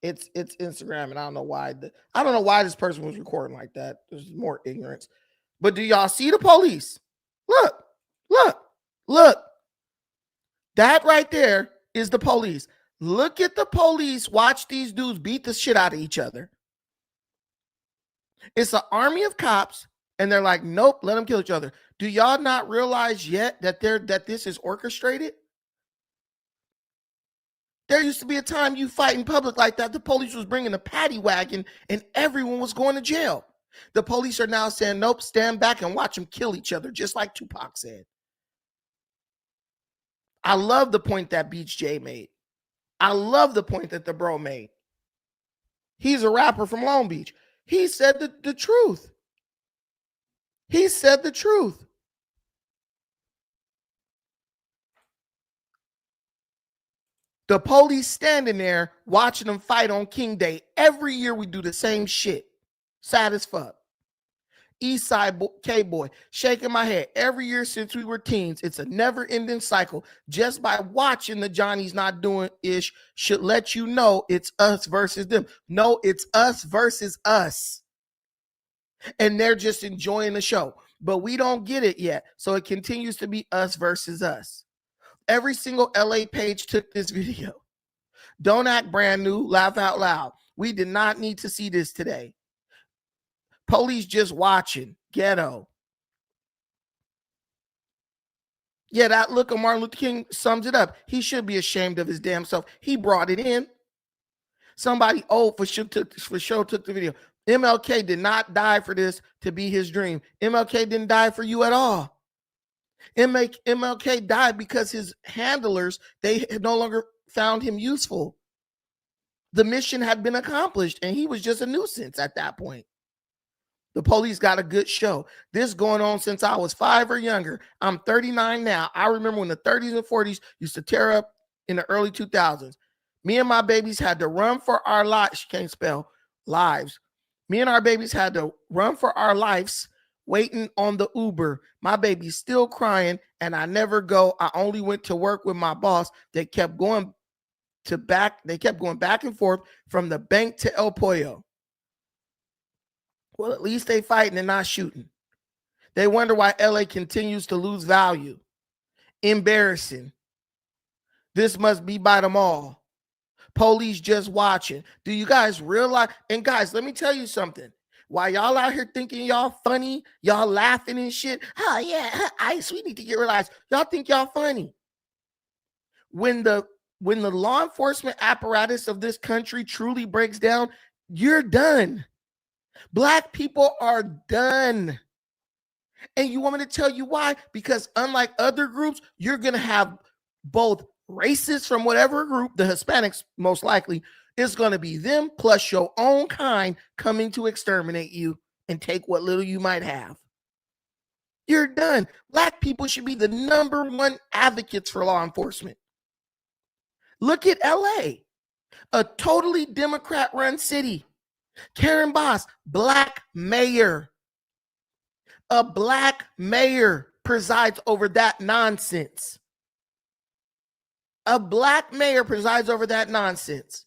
[SPEAKER 1] it's Instagram, and I don't know why this person was recording like that. There's more ignorance. But do y'all see the police? Look. That right there is the police. Look at the police. Watch these dudes beat the shit out of each other. It's an army of cops, and they're like, nope, let them kill each other. Do y'all not realize yet that this is orchestrated? There used to be a time you fight in public like that. The police was bringing a paddy wagon and everyone was going to jail. The police are now saying, nope, stand back and watch them kill each other, just like Tupac said. I love the point that Beach J made. I love the point that the bro made. He's a rapper from Long Beach. He said the truth. He said the truth. The police standing there watching them fight on King Day. Every year we do the same shit. Sad as fuck. Eastside K-Boy, shaking my head. Every year since we were teens, it's a never-ending cycle. Just by watching the Johnny's Not Doing Ish should let you know it's us versus them. No, it's us versus us. And they're just enjoying the show. But we don't get it yet. So it continues to be us versus us. Every single LA page took this video. Don't act brand new. Laugh out loud. We did not need to see this today. Police just watching. Ghetto. Yeah, that look of Martin Luther King sums it up. He should be ashamed of his damn self. He brought it in. Somebody old for sure took the video. MLK did not die for this to be his dream. MLK didn't die for you at all. MLK died because his handlers, they no longer found him useful. The mission had been accomplished and he was just a nuisance at that point. The police got a good show. This going on since I was 5 or younger. I'm 39 now. I remember when the 30s and 40s used to tear up in the early 2000s. Me and my babies had to run for our lives. She can't spell lives. Me and our babies had to run for our lives waiting on the Uber. My baby's still crying, and I never go. I only went to work with my boss. They kept going back and forth from the bank to El Pollo. Well, at least they fighting and not shooting. They wonder why LA continues to lose value. Embarrassing. This must be by them all. Police just watching. Do you guys realize? And guys, let me tell you something. While y'all out here thinking y'all funny, y'all laughing and shit. Oh yeah, ICE, we need to get realized. Y'all think y'all funny. When the law enforcement apparatus of this country truly breaks down, you're done. Black people are done. And you want me to tell you why? Because unlike other groups, you're going to have both racists from whatever group, the Hispanics most likely, is going to be them plus your own kind coming to exterminate you and take what little you might have. You're done. Black people should be the #1 advocates for law enforcement. Look at LA, a totally Democrat-run city. Karen Bass, black mayor. A black mayor presides over that nonsense. A black mayor presides over that nonsense.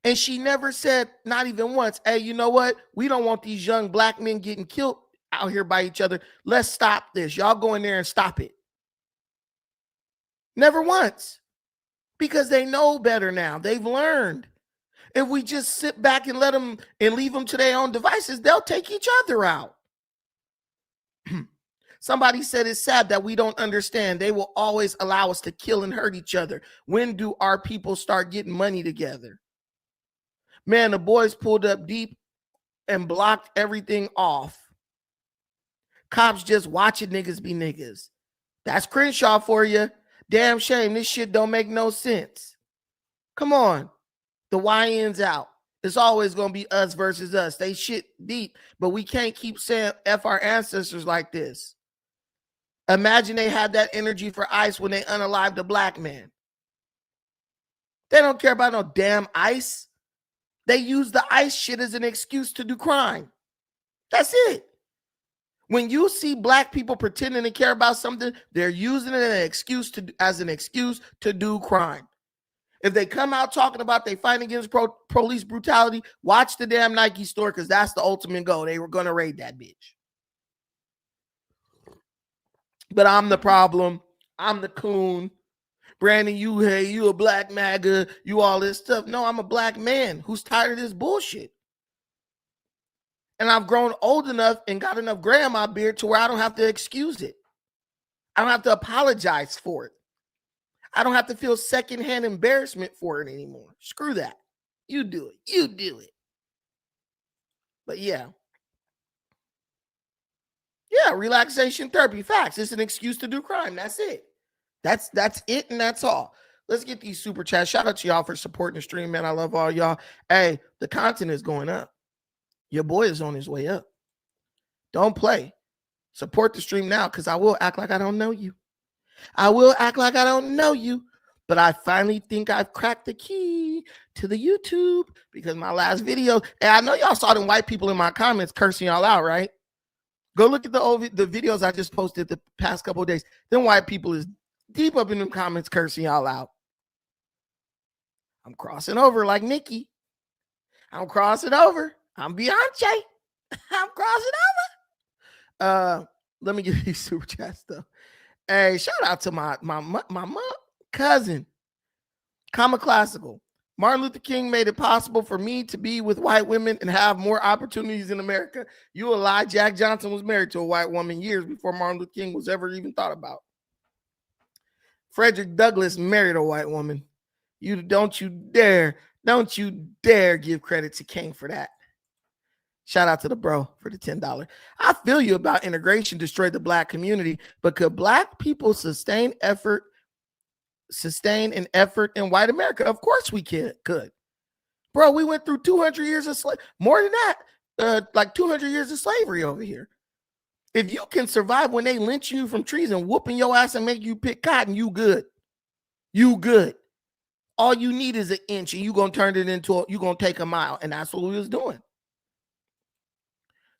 [SPEAKER 1] And she never said, not even once, hey, you know what? We don't want these young black men getting killed out here by each other. Let's stop this. Y'all go in there and stop it. Never once. Because they know better now. They've learned. If we just sit back and let them and leave them to their own devices, they'll take each other out. Somebody said it's sad that we don't understand. They will always allow us to kill and hurt each other. When do our people start getting money together? Man, the boys pulled up deep and blocked everything off. Cops just watching niggas be niggas. That's Crenshaw for you. Damn shame. This shit don't make no sense. Come on. The YN's out. It's always going to be us versus us. They shit deep, but we can't keep saying F our ancestors like this. Imagine they had that energy for ICE when they unalived a black man. They don't care about no damn ICE. They use the ICE shit as an excuse to do crime. That's it. When you see black people pretending to care about something, they're using it as an excuse to do crime. If they come out talking about they fight against police brutality, watch the damn Nike store because that's the ultimate goal. They were going to raid that bitch. But I'm the problem. I'm the coon. Brandon, you a black MAGA, you all this stuff. No, I'm a black man who's tired of this bullshit. And I've grown old enough and got enough gray on my beard to where I don't have to excuse it. I don't have to apologize for it. I don't have to feel secondhand embarrassment for it anymore. Screw that. You do it. You do it. But yeah. Yeah, relaxation therapy. Facts. It's an excuse to do crime. That's it. That's it, and that's all. Let's get these super chats. Shout out to y'all for supporting the stream, man. I love all y'all. Hey, the content is going up. Your boy is on his way up. Don't play. Support the stream now, because I will act like I don't know you. I will act like I don't know you. But I finally think I've cracked the key to the YouTube, because my last video, and I know y'all saw them white people in my comments cursing y'all out, right? Go look at the videos I just posted the past couple of days. Them white people is deep up in them comments cursing y'all out. I'm crossing over like Nikki. I'm crossing over. I'm Beyonce. I'm crossing over. Let me get these super chats though. Hey, shout out to my cousin, Comma Classical. Martin Luther King made it possible for me to be with white women and have more opportunities in America. You a lie. Jack Johnson was married to a white woman years before Martin Luther King was ever even thought about. Frederick Douglass married a white woman. Don't you dare give credit to King for that. Shout out to the bro for the $10. I feel you about integration destroyed the black community, but could black people sustain an effort in white America? Of course we could. Bro, we went through 200 years of slavery. More than that, like 200 years of slavery over here. If you can survive when they lynch you from trees and whooping your ass and make you pick cotton, you good. You good. All you need is an inch, and you're going to turn it into you're going to take a mile. And that's what we was doing.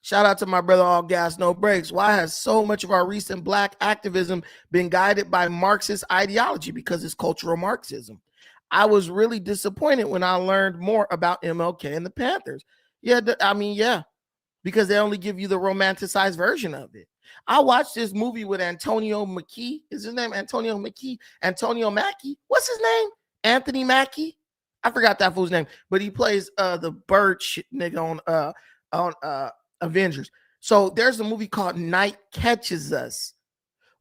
[SPEAKER 1] Shout out to my brother, All Gas, No Breaks. Why has so much of our recent black activism been guided by Marxist ideology? Because it's cultural Marxism. I was really disappointed when I learned more about MLK and the Panthers. Yeah, yeah, because they only give you the romanticized version of it. I watched this movie with Antonio Mackie. Is his name Antonio Mackie? Antonio Mackie? What's his name? Anthony Mackie? I forgot that fool's name, but he plays the bird shit nigga on Avengers. So there's a movie called Night Catches Us,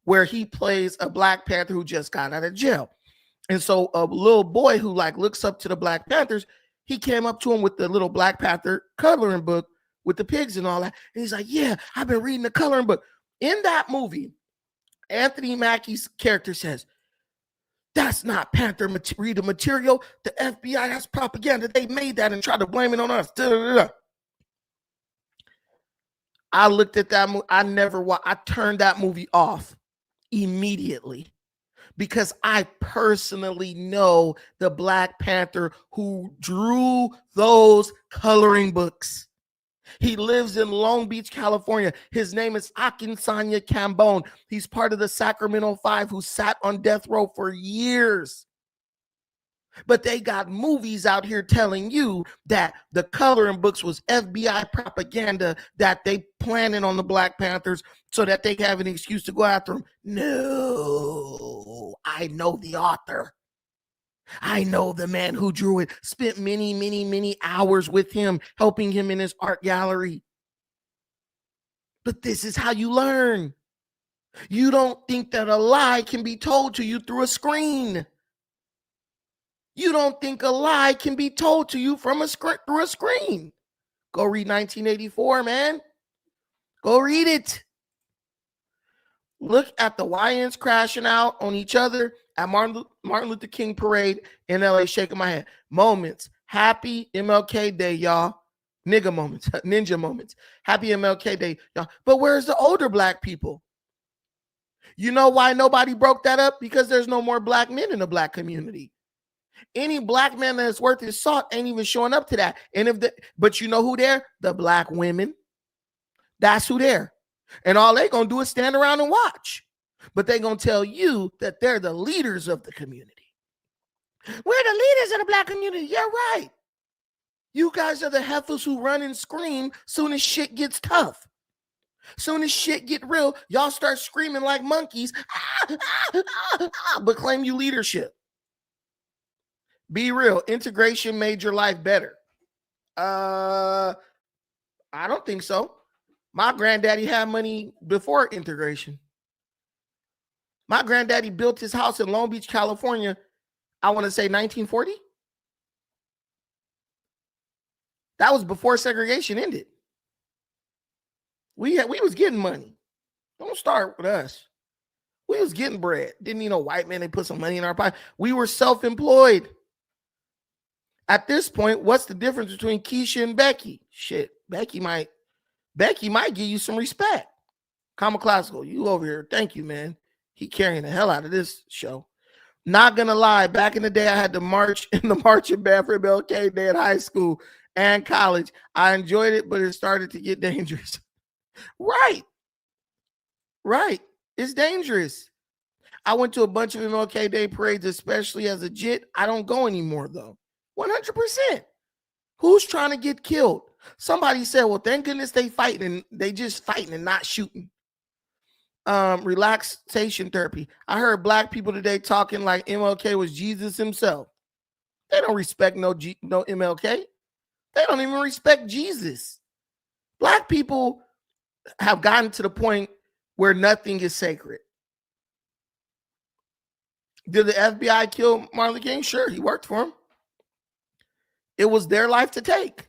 [SPEAKER 1] where he plays a Black Panther who just got out of jail. And so a little boy who like looks up to the Black Panthers, he came up to him with the little Black Panther coloring book with the pigs and all that. And he's like, yeah, I've been reading the coloring book. In that movie, Anthony Mackie's character says, that's not Panther reader material. The FBI, that's propaganda. They made that and tried to blame it on us. Da-da-da-da. I looked at that movie. I turned that movie off immediately because I personally know the Black Panther who drew those coloring books. He lives in Long Beach, California. His name is Akinsanya Cambone. He's part of the Sacramento Five who sat on death row for years. But they got movies out here telling you that the coloring books was FBI propaganda, that they planning on the Black Panthers so that they have an excuse to go after them. No, I know the author. I know the man who drew it, spent many, many, many hours with him, helping him in his art gallery. But this is how you learn. You don't think that a lie can be told to you through a screen. You don't think a lie can be told to you through a screen. Go read 1984, man. Go read it. Look at the YNs crashing out on each other at Martin Luther King parade in LA, shaking my head. Moments. Happy MLK Day, y'all. Nigga moments. Ninja moments. Happy MLK Day, y'all. But where's the older Black people? You know why nobody broke that up? Because there's no more Black men in the Black community. Any Black man that's worth his salt ain't even showing up to that. But you know who there? The Black women. That's who there. And all they gonna do is stand around and watch. But they gonna tell you that they're the leaders of the community. We're the leaders of the Black community. Yeah, right. You guys are the heifers who run and scream soon as shit gets tough. Soon as shit get real, y'all start screaming like monkeys, but claim you leadership. Be real. Integration made your life better. I don't think so. My granddaddy had money before integration. My granddaddy built his house in Long Beach, California, I want to say 1940. That was before segregation ended. We was getting money. Don't start with us. We was getting bread. Didn't need no white man. They put some money in our pocket. We were self-employed. At this point, what's the difference between Keisha and Becky? Shit, Becky might give you some respect. Comma Classical, you over here. Thank you, man. He carrying the hell out of this show. Not gonna lie, back in the day, I had to march in the marching band for MLK Day in high school and college. I enjoyed it, but it started to get dangerous. Right. It's dangerous. I went to a bunch of MLK Day parades, especially as a JIT. I don't go anymore, though. 100%. Who's trying to get killed? Somebody said, well, thank goodness they fighting and they just fighting and not shooting. Relaxation therapy. I heard Black people today talking like MLK was Jesus himself. They don't respect no MLK. They don't even respect Jesus. Black people have gotten to the point where nothing is sacred. Did the FBI kill Martin Luther King? Sure, he worked for him. It was their life to take.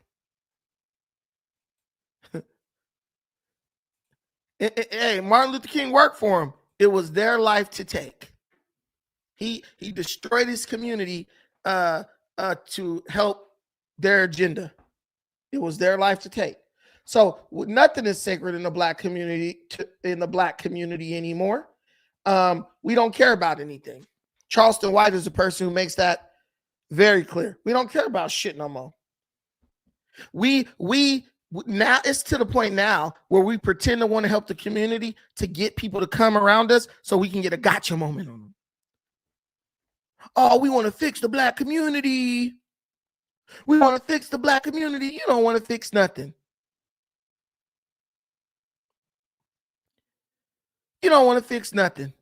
[SPEAKER 1] Hey, Martin Luther King worked for him. It was their life to take. He destroyed his community to help their agenda. It was their life to take. So nothing is sacred in the Black community anymore. We don't care about anything. Charleston White is the person who makes that very clear. We don't care about shit no more. We Now it's to the point now where we pretend to want to help the community to get people to come around us so we can get a gotcha moment on them. Oh, we want to fix the black community. We want to fix the black community. You don't want to fix nothing. You don't want to fix nothing.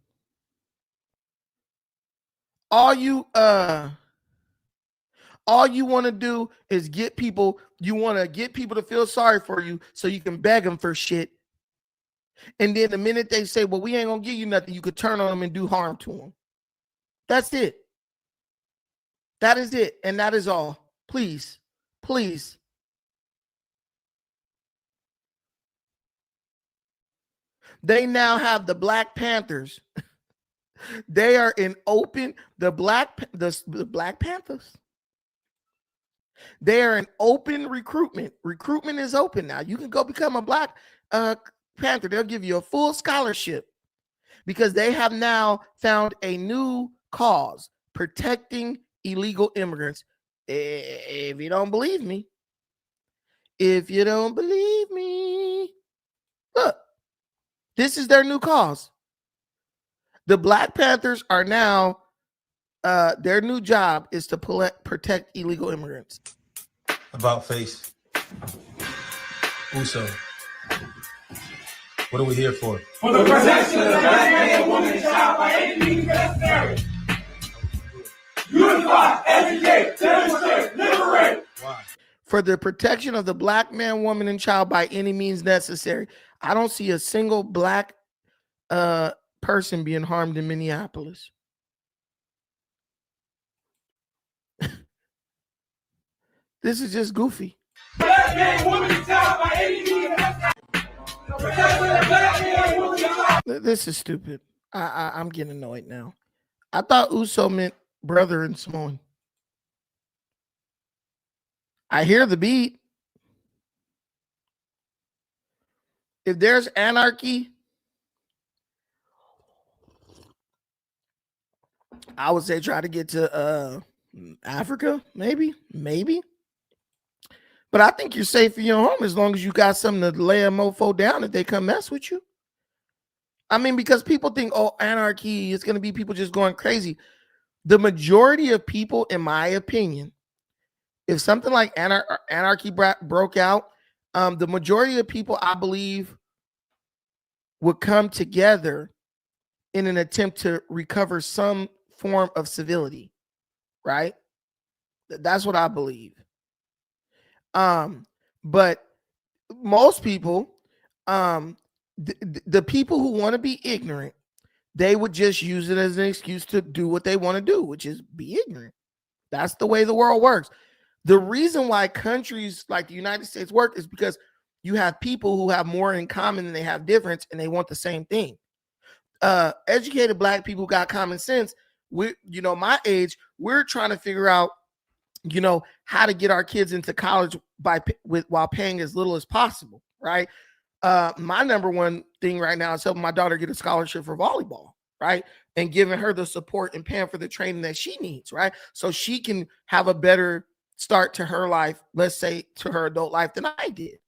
[SPEAKER 1] All you want to do is get people, you want to get people to feel sorry for you so you can beg them for shit. And then the minute they say, well, we ain't gonna give you nothing, you could turn on them and do harm to them. That's it. That is it. And that is all. Please, please. They now have the Black Panthers. They are in open, the Black Panthers. They are in open recruitment. Recruitment is open now. You can go become a Black Panther. They'll give you a full scholarship because they have now found a new cause, protecting illegal immigrants. If you don't believe me, look, this is their new cause. The Black Panthers are now, their new job is to protect illegal immigrants.
[SPEAKER 2] About face. Uso. What are we here for? For the protection of the black man, woman, and child by any means necessary. Unify, educate, demonstrate, liberate. Why?
[SPEAKER 1] For the protection of the black man, woman, and child by any means necessary. I don't see a single black person being harmed in Minneapolis. This is just goofy.
[SPEAKER 2] Black man, woman, and child by any means necessary.
[SPEAKER 1] This is stupid. I'm getting annoyed now. I thought Uso meant brother and Samoan. I hear the beat. If there's anarchy, I would say try to get to Africa, maybe. But I think you're safe in your home as long as you got something to lay a mofo down if they come mess with you. I mean, because people think, oh, anarchy, it's going to be people just going crazy. The majority of people, in my opinion, if something like anarchy broke out, the majority of people, I believe, would come together in an attempt to recover some form of civility, right? That's what I believe. But most people, the people who want to be ignorant, they would just use it as an excuse to do what they want to do, which is be ignorant. That's the way the world works. The reason why countries like the United States work is because you have people who have more in common than they have difference, and they want the same thing. Educated black people got common sense. We, my age, we're trying to figure out, how to get our kids into college while paying as little as possible, right? My number one thing right now is helping my daughter get a scholarship for volleyball, right? And giving her the support and paying for the training that she needs, right? So she can have a better start to her life, let's say to her adult life, than I did,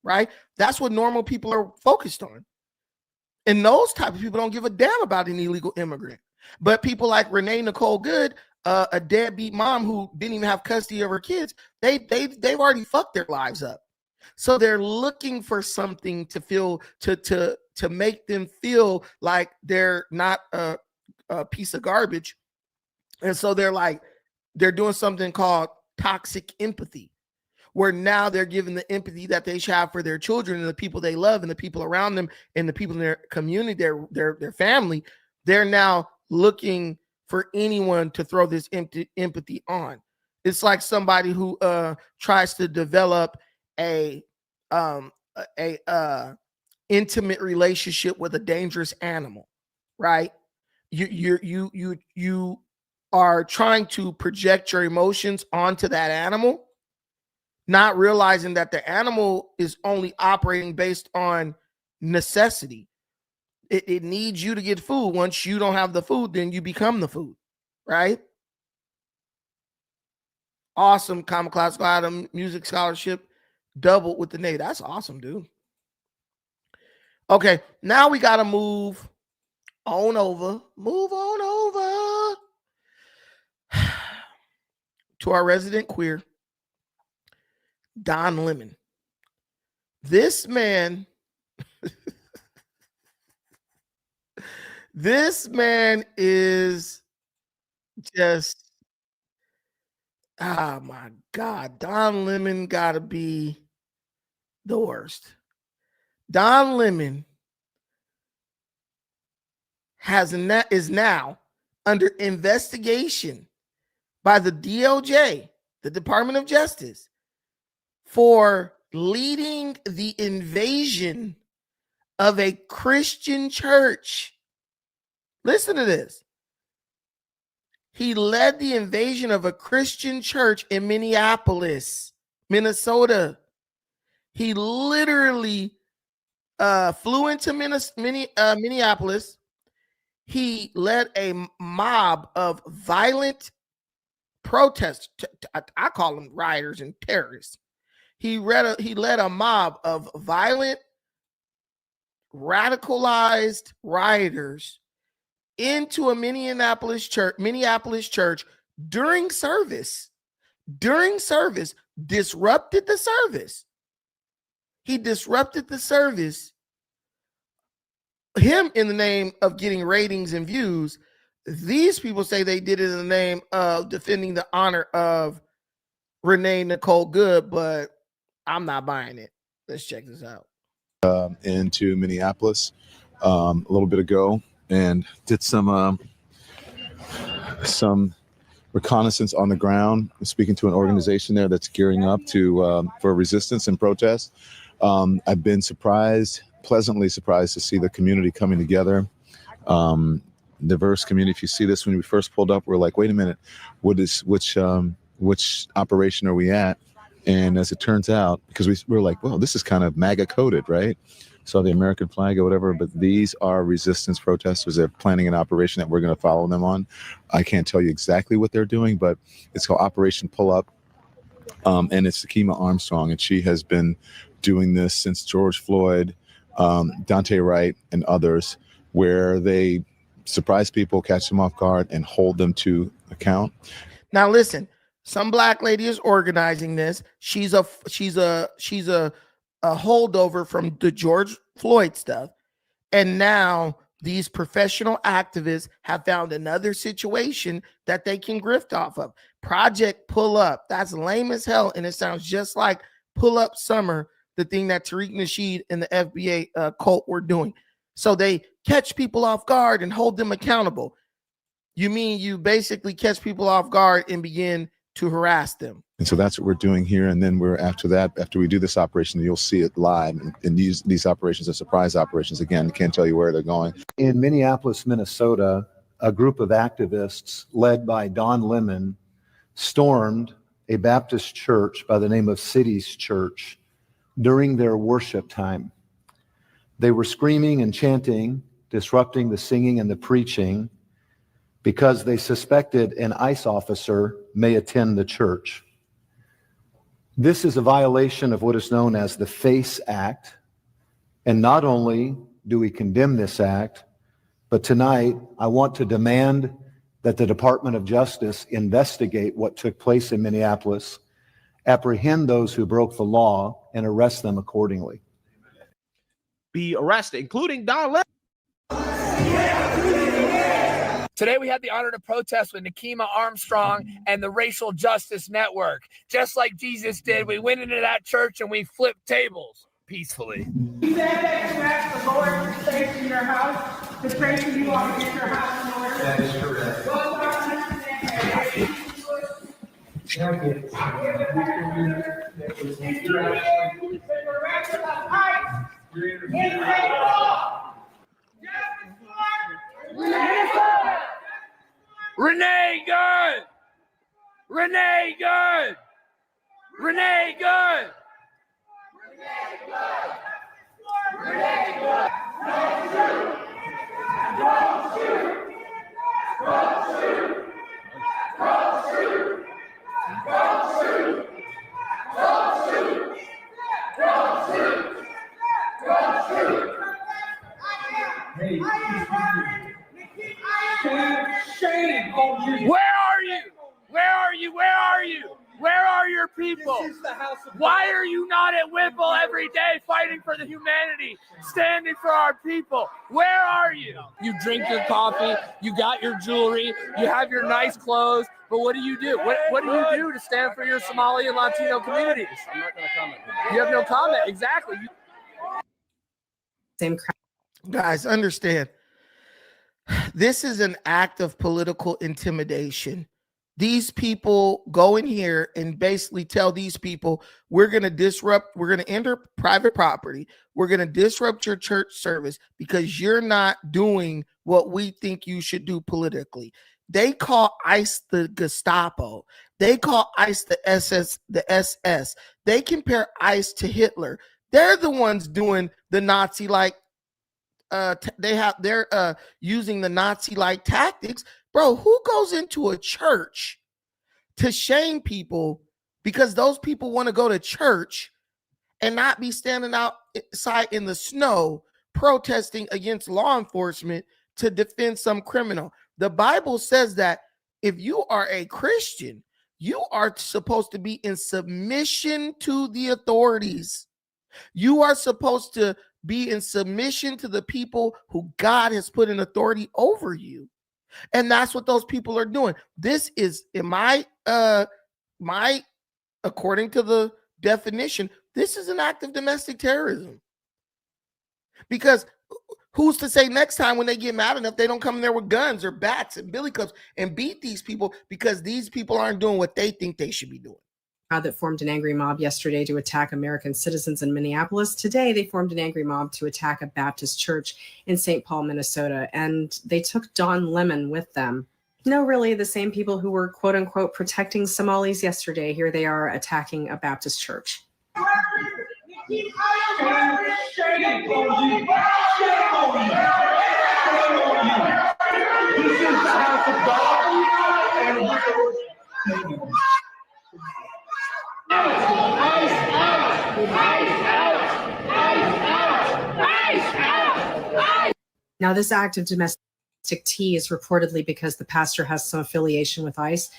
[SPEAKER 1] right? That's what normal people are focused on. And those type of people don't give a damn about an illegal immigrant. But people like Renee Nicole Good, a deadbeat mom who didn't even have custody of her kids, they've already fucked their lives up. So they're looking for something to feel to make them feel like they're not a piece of garbage. And so they're doing something called toxic empathy, where now they're giving the empathy that they should have for their children and the people they love and the people around them and the people in their community, their family. They're now looking for anyone to throw this empathy on. It's like somebody who tries to develop a intimate relationship with a dangerous animal, right? You are trying to project your emotions onto that animal, not realizing that the animal is only operating based on necessity. It needs you to get food. Once you don't have the food, then you become the food, right? Awesome common classical item music scholarship. doubled with the name. That's awesome, dude. Okay, now we got to move on over. Move on over to our resident queer, Don Lemon. This man, this man is just, oh my God. Don Lemon got to be the worst. Don Lemon is now under investigation by the DOJ, the Department of Justice, for leading the invasion of a Christian church. Listen to this. He led the invasion of a Christian church in Minneapolis, Minnesota. He literally flew into Minneapolis. He led a mob of violent protests. I call them rioters and terrorists. He led a mob of violent, radicalized rioters into a Minneapolis church during service, disrupted the service. He disrupted the service, him in the name of getting ratings and views. These people say they did it in the name of defending the honor of Renee Nicole Good, but I'm not buying it. Let's check this out.
[SPEAKER 3] Into Minneapolis a little bit ago and did some reconnaissance on the ground, speaking to an organization there that's gearing up for resistance and protest. I've been pleasantly surprised to see the community coming together. Diverse community. If you see this, when we first pulled up, we're like, wait a minute, which operation are we at? And as it turns out, because we were like, well, this is kind of MAGA coded, right? So the American flag or whatever, but these are resistance protesters. They're planning an operation that we're going to follow them on. I can't tell you exactly what they're doing, but it's called Operation Pull Up. And it's Sakima Armstrong, and she has been doing this since George Floyd, Dante Wright, and others, where they surprise people, catch them off guard, and hold them to account.
[SPEAKER 1] Now listen, some black lady is organizing this. She's a holdover from the George Floyd stuff, and now these professional activists have found another situation that they can grift off of. Project Pull Up. That's lame as hell, and it sounds just like Pull Up Summer, the thing that Tariq Nasheed and the FBA cult were doing. So they catch people off guard and hold them accountable. You mean you basically catch people off guard and begin to harass them?
[SPEAKER 3] And so that's what we're doing here. And then after we do this operation, you'll see it live. And these operations are surprise operations. Again, I can't tell you where they're going.
[SPEAKER 4] In Minneapolis, Minnesota, a group of activists led by Don Lemon stormed a Baptist church by the name of Cities Church during their worship time. They were screaming and chanting, disrupting the singing and the preaching, because they suspected an ICE officer may attend the church. This is a violation of what is known as the FACE Act. And not only do we condemn this act, but tonight I want to demand that the Department of Justice investigate what took place in Minneapolis, apprehend those who broke the law, and arrest them accordingly.
[SPEAKER 5] Be arrested, including Don Lemon.
[SPEAKER 6] Today we had the honor to protest with Sakima Armstrong and the Racial Justice Network. Just like Jesus did, we went into that church and we flipped tables peacefully.
[SPEAKER 7] You said that you asked the Lord to strengthen your house, to strengthen you all to get your house in order. That is correct. Well,
[SPEAKER 6] Renee Good! Renee Good! Renee Good! Renee Good! Renee Good! Don't shoot! Don't shoot! Don't shoot! Don't shoot! Don't shoot! Don't shoot! Why are you not at Whipple every day fighting for the humanity, standing for our people? Where are you? You drink your coffee, you got your jewelry, you have your nice clothes, but what do? What do you do to stand for your Somali and Latino communities? I'm not going to comment. You have no comment, exactly.
[SPEAKER 8] Same crowd.
[SPEAKER 1] Guys, understand, this is an act of political intimidation. These people go in here and basically tell these people, we're going to enter private property. We're going to disrupt your church service because you're not doing what we think you should do politically. They call ICE the Gestapo. They call ICE the SS. They compare ICE to Hitler. They're the ones doing the Nazi-like. They're using the Nazi-like tactics. Bro, who goes into a church to shame people because those people want to go to church and not be standing outside in the snow protesting against law enforcement to defend some criminal? The Bible says that if you are a Christian, you are supposed to be in submission to the authorities. You are supposed to be in submission to the people who God has put in authority over you. And that's what those people are doing. This is, in my according to the definition, this is an act of domestic terrorism. Because who's to say next time when they get mad enough, they don't come in there with guns or bats and billy clubs and beat these people because these people aren't doing what they think they should be doing.
[SPEAKER 8] That formed an angry mob yesterday to attack American citizens in Minneapolis. Today, they formed an angry mob to attack a Baptist church in St. Paul, Minnesota, and they took Don Lemon with them. No, really, the same people who were, quote unquote, protecting Somalis yesterday, here they are attacking a Baptist church. Now, this act of domestic tea is reportedly because the pastor has some affiliation with ICE.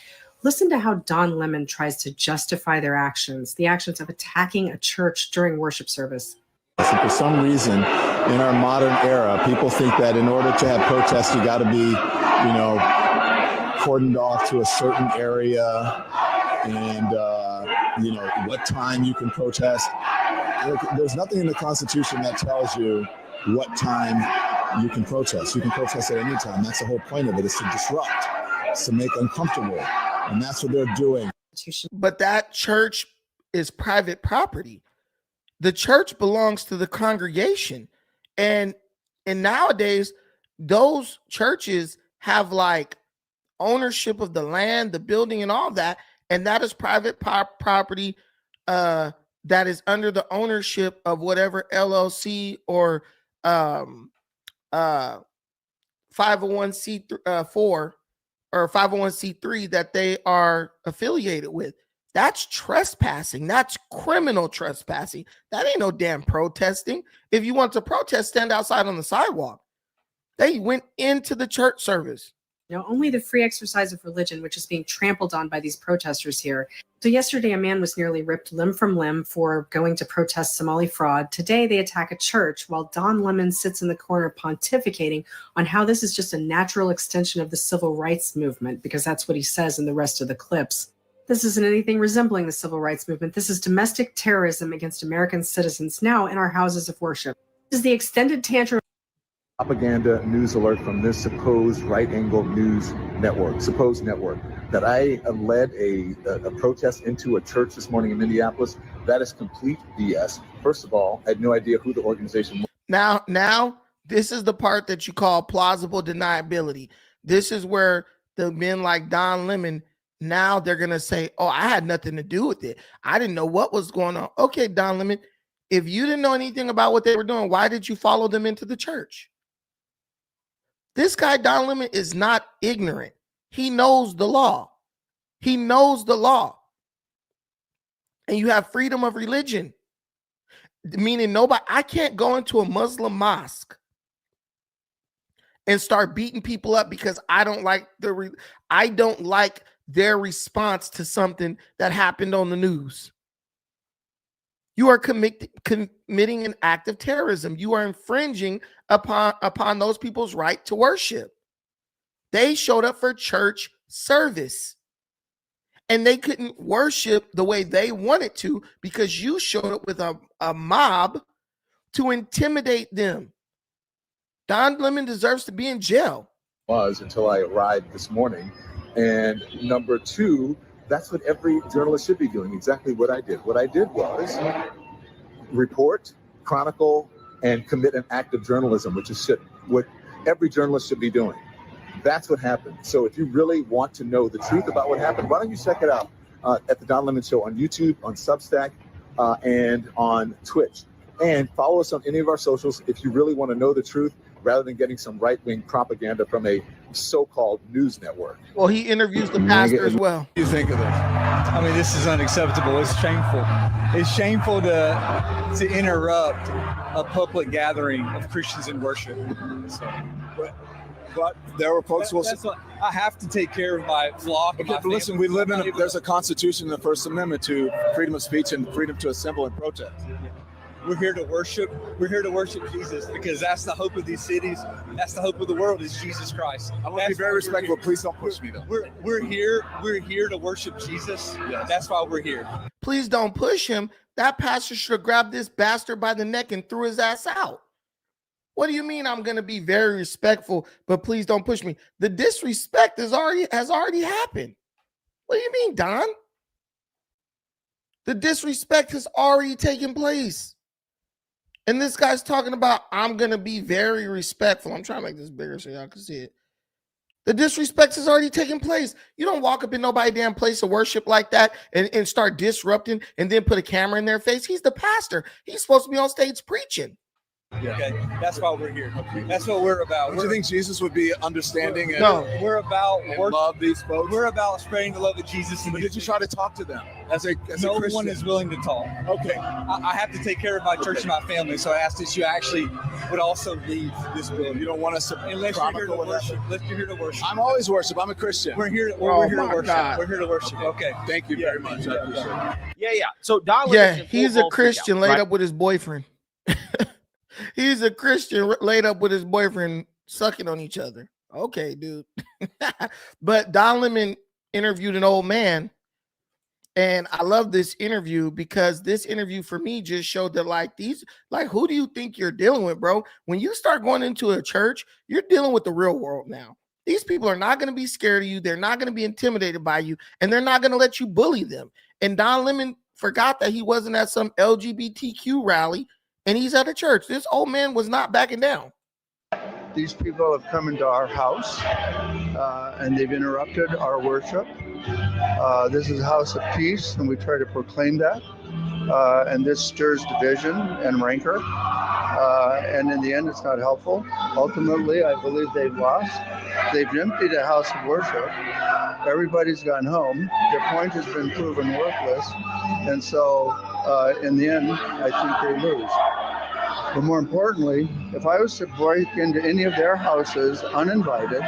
[SPEAKER 8] Listen to how Don Lemon tries to justify their actions, the actions of attacking a church during worship service.
[SPEAKER 3] For some reason, in our modern era, people think that in order to have protests, you got to be, cordoned off to a certain area and, what time you can protest. There's nothing in the Constitution that tells you what time you can protest. You can protest at any time. That's the whole point of it, is to disrupt, it's to make uncomfortable. And that's what they're doing.
[SPEAKER 1] But that church is private property. The church belongs to the congregation. And nowadays, those churches have like ownership of the land, the building, and all that. And that is private property that is under the ownership of whatever LLC or 501c4 or 501c3 that they are affiliated with. That's trespassing. That's criminal trespassing. That ain't no damn protesting. If you want to protest, stand outside on the sidewalk. They went into the church service.
[SPEAKER 8] Only the free exercise of religion, which is being trampled on by these protesters here. So yesterday, a man was nearly ripped limb from limb for going to protest Somali fraud. Today, they attack a church while Don Lemon sits in the corner pontificating on how this is just a natural extension of the civil rights movement, because that's what he says in the rest of the clips. This isn't anything resembling the civil rights movement. This is domestic terrorism against American citizens now in our houses of worship. This is the extended tantrum.
[SPEAKER 3] Propaganda news alert from this supposed right-angle news network, that I led a protest into a church this morning in Minneapolis. That is complete BS. First of all, I had no idea who the organization was.
[SPEAKER 1] Now, this is the part that you call plausible deniability. This is where the men like Don Lemon, now they're going to say, oh, I had nothing to do with it. I didn't know what was going on. Okay, Don Lemon, if you didn't know anything about what they were doing, why did you follow them into the church? This guy, Don Lemon, is not ignorant. He knows the law. He knows the law. And you have freedom of religion, meaning I can't go into a Muslim mosque and start beating people up because I don't like their response to something that happened on the news. You are committing an act of terrorism. You are infringing upon those people's right to worship. They showed up for church service, and they couldn't worship the way they wanted to because you showed up with a mob to intimidate them. Don Lemon deserves to be in jail.
[SPEAKER 3] Was until I arrived this morning. And number two, that's what every journalist should be doing, exactly what I did. What I did was report, chronicle, and commit an act of journalism, which is what every journalist should be doing. That's what happened. So if you really want to know the truth about what happened, why don't you check it out at the Don Lemon Show on YouTube, on Substack, and on Twitch. And follow us on any of our socials if you really want to know the truth, rather than getting some right-wing propaganda from a so-called news network.
[SPEAKER 1] Well, he interviews the pastor as well.
[SPEAKER 9] What do you think of this? I mean, this is unacceptable. It's shameful. It's shameful to interrupt a public gathering of Christians in worship. So,
[SPEAKER 10] but there were folks who will.
[SPEAKER 9] I have to take care of my flock.
[SPEAKER 10] Okay, but listen, we live in there's a constitution in the First Amendment to freedom of speech and freedom to assemble and protest.
[SPEAKER 9] We're here to worship. We're here to worship Jesus because that's the hope of these cities. That's the hope of the world is Jesus Christ.
[SPEAKER 10] I want to be very respectful. Please don't push me though.
[SPEAKER 9] We're here to worship Jesus. Yes. That's why we're here.
[SPEAKER 1] Please don't push him. That pastor should have grabbed this bastard by the neck and threw his ass out. What do you mean I'm going to be very respectful, but please don't push me? The disrespect has already happened. What do you mean, Don? The disrespect has already taken place. And this guy's talking about, I'm going to be very respectful. I'm trying to make this bigger so y'all can see it. The disrespect has already taken place. You don't walk up in nobody's damn place of worship like that and start disrupting and then put a camera in their face. He's the pastor. He's supposed to be on stage preaching.
[SPEAKER 9] Yeah. Okay, that's why we're here. That's what we're about.
[SPEAKER 10] Do you think Jesus would be understanding
[SPEAKER 9] we're about
[SPEAKER 10] and love these folks?
[SPEAKER 9] We're about spreading the love of Jesus.
[SPEAKER 10] But did you try to talk to them as a
[SPEAKER 9] no
[SPEAKER 10] Christian?
[SPEAKER 9] one is willing to talk.
[SPEAKER 10] Okay.
[SPEAKER 9] I have to take care of my church and my family, so I asked that you actually would also leave this building.
[SPEAKER 10] You don't want us to
[SPEAKER 9] unless you're here to worship. Unless you're here to worship.
[SPEAKER 10] I'm always worship. I'm a Christian.
[SPEAKER 9] We're here.
[SPEAKER 1] Oh,
[SPEAKER 9] We're here to
[SPEAKER 1] my
[SPEAKER 9] worship.
[SPEAKER 1] God.
[SPEAKER 9] We're here to worship. Okay.
[SPEAKER 10] Thank you very much. I appreciate it.
[SPEAKER 5] Yeah. So Don Lemon
[SPEAKER 1] Yeah, he's a Christian laid up with his boyfriend. He's a Christian laid up with his boyfriend sucking on each other. Okay, dude. But Don Lemon interviewed an old man. And I love this interview because this interview for me just showed that who do you think you're dealing with, bro? When you start going into a church, you're dealing with the real world now. These people are not going to be scared of you. They're not going to be intimidated by you, and they're not going to let you bully them. And Don Lemon forgot that he wasn't at some LGBTQ rally, and he's at a church. This old man was not backing down.
[SPEAKER 11] These people have come into our house and they've interrupted our worship. This is a house of peace, and we try to proclaim that. And this stirs division and rancor. And in the end, it's not helpful. Ultimately, I believe they've lost. They've emptied a house of worship. Everybody's gone home. Their point has been proven worthless. And so, in the end, I think they lose. But more importantly, if I was to break into any of their houses uninvited,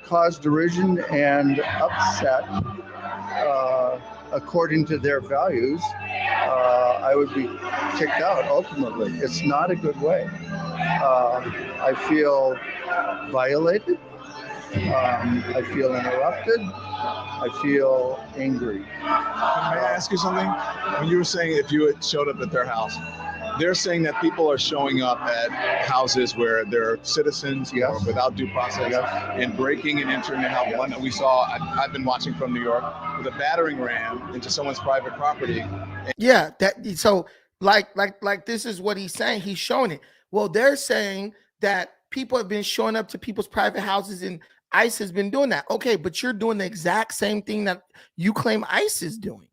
[SPEAKER 11] cause derision and upset according to their values, I would be kicked out ultimately. It's not a good way. I feel violated. I feel interrupted. I feel angry.
[SPEAKER 10] May I ask you something? When you were saying if you had showed up at their house, they're saying that people are showing up at houses where they're citizens or without due process and breaking and entering a house. One that we saw, I've been watching from New York, with a battering ram into someone's private property.
[SPEAKER 1] Yeah, so like this is what he's saying. He's showing it. Well, they're saying that people have been showing up to people's private houses and ICE has been doing that. Okay, but you're doing the exact same thing that you claim ICE is doing.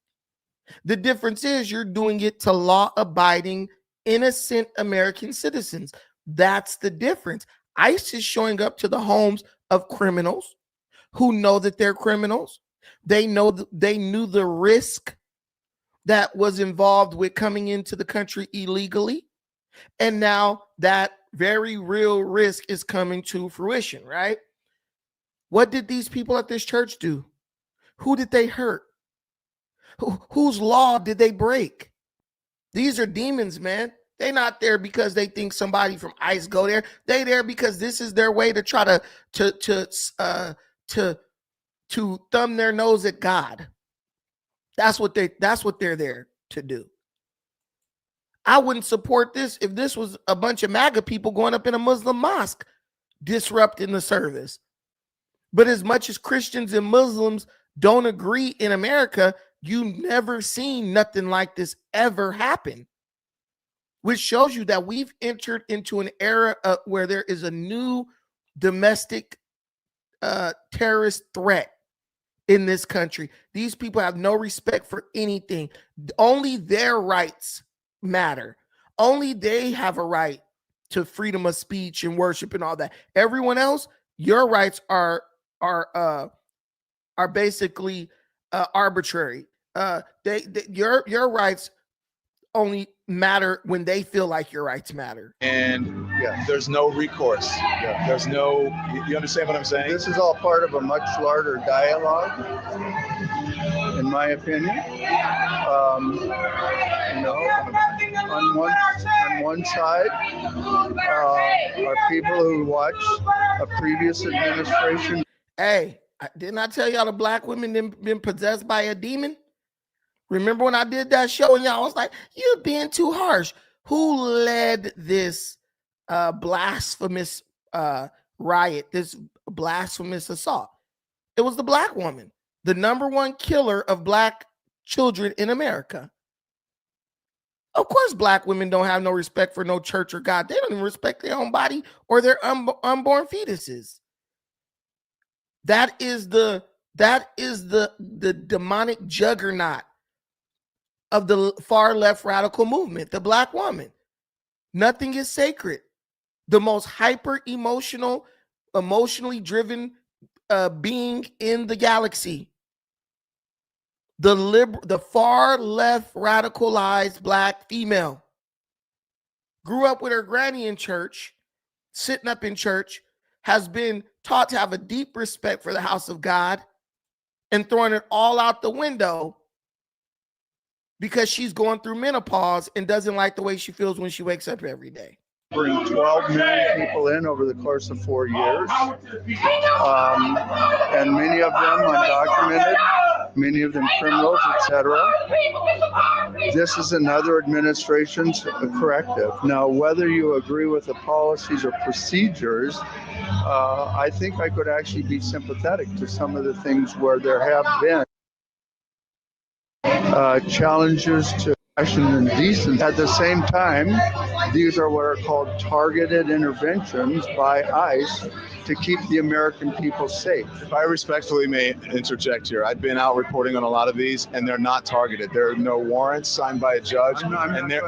[SPEAKER 1] The difference is you're doing it to law-abiding, innocent American citizens. That's the difference. ICE is showing up to the homes of criminals who know that they're criminals. They knew the risk that was involved with coming into the country illegally. And now that very real risk is coming to fruition, right? What did these people at this church do? Who did they hurt? Whose law did they break? These are demons, man. They're not there because they think somebody from ICE go there. They there because this is their way to try to thumb their nose at God. That's what they're there to do. I wouldn't support this if this was a bunch of MAGA people going up in a Muslim mosque disrupting the service. But as much as Christians and Muslims don't agree in America, you never seen nothing like this ever happen, which shows you that we've entered into an era where there is a new domestic terrorist threat in this country. These people have no respect for anything. Only their rights matter. Only they have a right to freedom of speech and worship and all that. Everyone else, your rights are basically arbitrary. Your rights only matter when they feel like your rights matter.
[SPEAKER 10] And there's no recourse. There's no, you understand what I'm saying?
[SPEAKER 11] This is all part of a much larger dialogue, in my opinion. On one side are people who watch a previous administration.
[SPEAKER 1] Hey, didn't I tell y'all the black women been possessed by a demon? Remember when I did that show and y'all was like, you're being too harsh. Who led this blasphemous riot, this blasphemous assault? It was the black woman, the #1 killer of black children in America. Of course, black women don't have no respect for no church or God. They don't even respect their own body or their unborn fetuses. That is the demonic juggernaut of the far left radical movement, the black woman. Nothing is sacred. The most hyper emotionally driven being in the galaxy. The far left radicalized black female. Grew up with her granny in church, sitting up in church, has been taught to have a deep respect for the house of God and throwing it all out the window because she's going through menopause and doesn't like the way she feels when she wakes up every day.
[SPEAKER 11] Bring 12 million people in over the course of 4 years. And many of them undocumented, many of them criminals, etc. This is another administration's corrective. Now, whether you agree with the policies or procedures, I think I could actually be sympathetic to some of the things where there have been challenges to fashion and decency. At the same time, these are what are called targeted interventions by ICE to keep the American people safe.
[SPEAKER 10] If I respectfully may interject here, I've been out reporting on a lot of these, and they're not targeted. There are no warrants signed by a judge, let me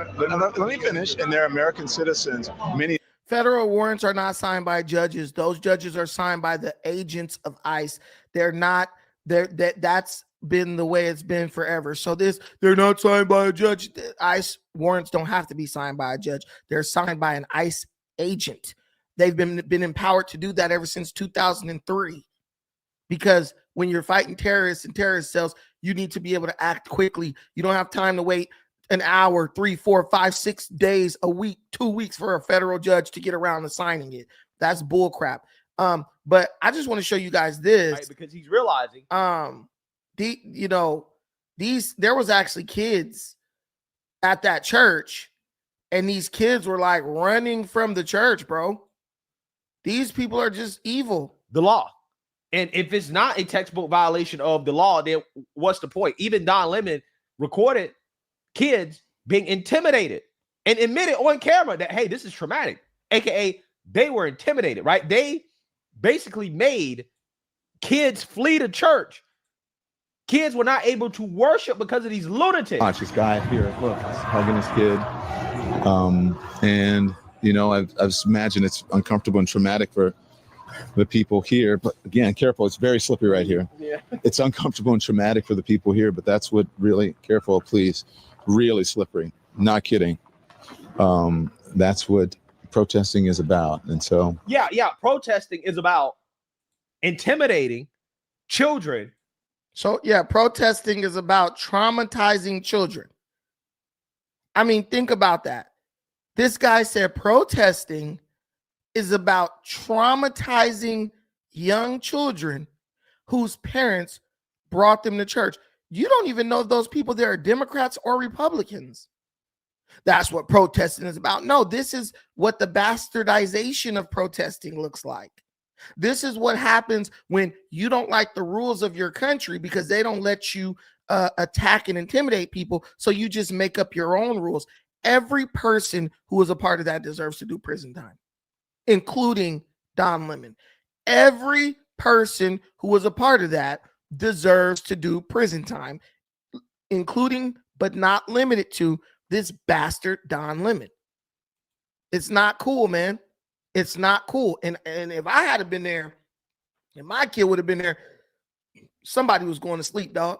[SPEAKER 10] finish. And they're American citizens. Many
[SPEAKER 1] federal warrants are not signed by judges. Those judges are signed by the agents of ICE. They're not. That's been the way it's been forever. So they're not signed by a judge. ICE warrants don't have to be signed by a judge. They're signed by an ICE agent. They've been empowered to do that ever since 2003. Because when you're fighting terrorists and terrorist cells, you need to be able to act quickly. You don't have time to wait an hour, 3, 4, 5, 6 days, a week, 2 weeks for a federal judge to get around to signing it. That's bull crap. But I just want to show you guys this,
[SPEAKER 5] right, because he's realizing
[SPEAKER 1] there was actually kids at that church, and these kids were like running from the church, bro. These people are just evil.
[SPEAKER 5] The law. And if it's not a textbook violation of the law, then what's the point? Even Don Lemon recorded kids being intimidated and admitted on camera that, hey, this is traumatic. AKA, they were intimidated, right? They basically made kids flee the church. Kids were not able to worship because of these lunatics.
[SPEAKER 3] Watch this guy here. Look, he's hugging his kid. And, I imagine it's uncomfortable and traumatic for the people here. But again, careful. It's very slippery right here.
[SPEAKER 5] Yeah.
[SPEAKER 3] It's uncomfortable and traumatic for the people here. But that's what really, careful, please. Really slippery. Not kidding. That's what protesting is about. And so.
[SPEAKER 5] Yeah. Protesting is about intimidating children.
[SPEAKER 1] So, yeah, protesting is about traumatizing children. I mean, think about that. This guy said protesting is about traumatizing young children whose parents brought them to church. You don't even know if those people there are Democrats or Republicans. That's what protesting is about. No, this is what the bastardization of protesting looks like. This is what happens when you don't like the rules of your country because they don't let you attack and intimidate people. So you just make up your own rules. Every person who is a part of that deserves to do prison time, including Don Lemon. Every person who was a part of that deserves to do prison time, including but not limited to this bastard Don Lemon. It's not cool, man. It's not cool. And if I had been there, and my kid would have been there, somebody was going to sleep, dog.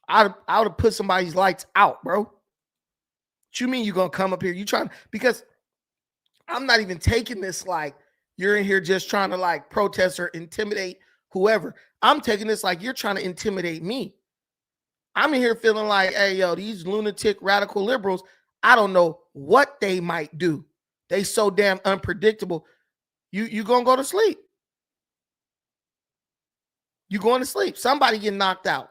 [SPEAKER 1] I would have put somebody's lights out, bro. What you mean you're gonna come up here? You trying, because I'm not even taking this like you're in here just trying to like protest or intimidate whoever. I'm taking this like you're trying to intimidate me. I'm in here feeling like, hey, yo, these lunatic radical liberals, I don't know what they might do. They so damn unpredictable. You gonna go to sleep. You going to sleep. Somebody get knocked out.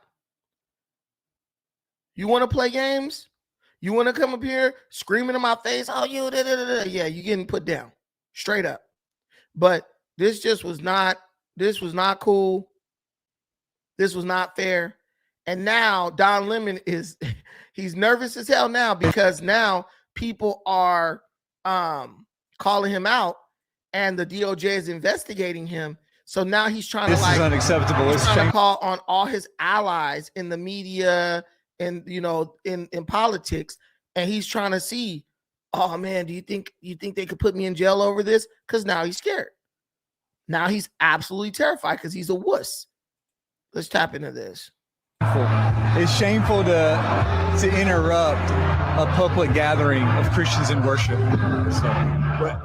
[SPEAKER 1] You want to play games? You want to come up here screaming in my face? Oh, you da, da, da, da. Yeah, you getting put down. Straight up. But this just was not, this was not cool. This was not fair. And now Don Lemon is, he's nervous as hell now because now people are calling him out and the DOJ is investigating him. So now he's trying
[SPEAKER 9] This
[SPEAKER 1] to like,
[SPEAKER 9] is unacceptable.
[SPEAKER 1] he's trying to call on all his allies in the media and, you know, in politics. And he's trying to see, oh man, do you think they could put me in jail over this? Because now he's scared. Now he's absolutely terrified because he's a wuss. Let's tap into this.
[SPEAKER 9] It's shameful to interrupt a public gathering of Christians in worship. So,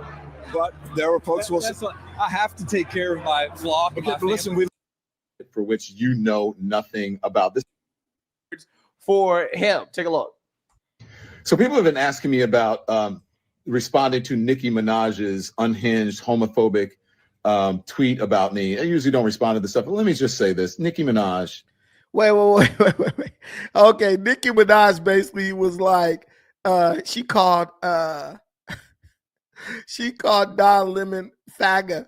[SPEAKER 10] but there were folks who will say,
[SPEAKER 9] I have to take care of my flock.
[SPEAKER 10] okay, but listen, for which you know nothing about this.
[SPEAKER 5] For him, take a look.
[SPEAKER 10] So people have been asking me about responding to Nicki Minaj's unhinged homophobic tweet about me. I usually don't respond to this stuff, but let me just say this. Nicki Minaj.
[SPEAKER 1] Wait. Okay, Nicki Minaj basically was like, she called Don Lemon faggot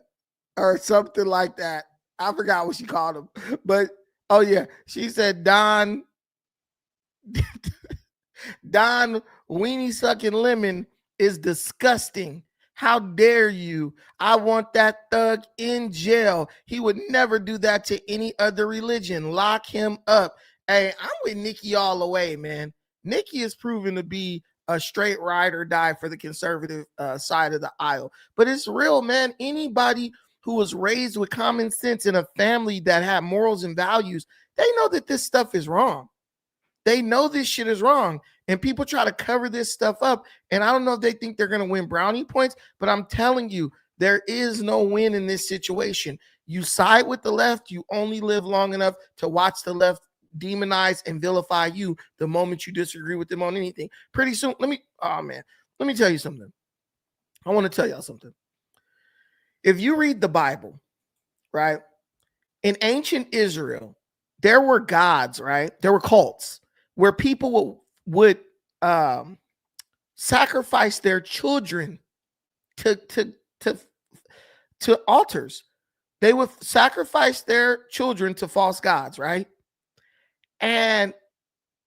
[SPEAKER 1] or something like that. I forgot what she called him. But oh yeah, she said Don weenie sucking lemon is disgusting. How dare you? I want that thug in jail. He would never do that to any other religion. Lock him up. Hey, I'm with Nicki all the way, man. Nicki is proven to be a straight ride or die for the conservative side of the aisle. But it's real, man. Anybody who was raised with common sense in a family that had morals and values, they know that this stuff is wrong. They know this shit is wrong. And people try to cover this stuff up. And I don't know if they think they're going to win brownie points, but I'm telling you, there is no win in this situation. You side with the left, you only live long enough to watch the left demonize and vilify you the moment you disagree with them on anything. Pretty soon, let me tell you something. I want to tell y'all something. If you read the Bible, right, in ancient Israel, there were gods, right? There were cults where people would sacrifice their children to altars. They would sacrifice their children to false gods, right? And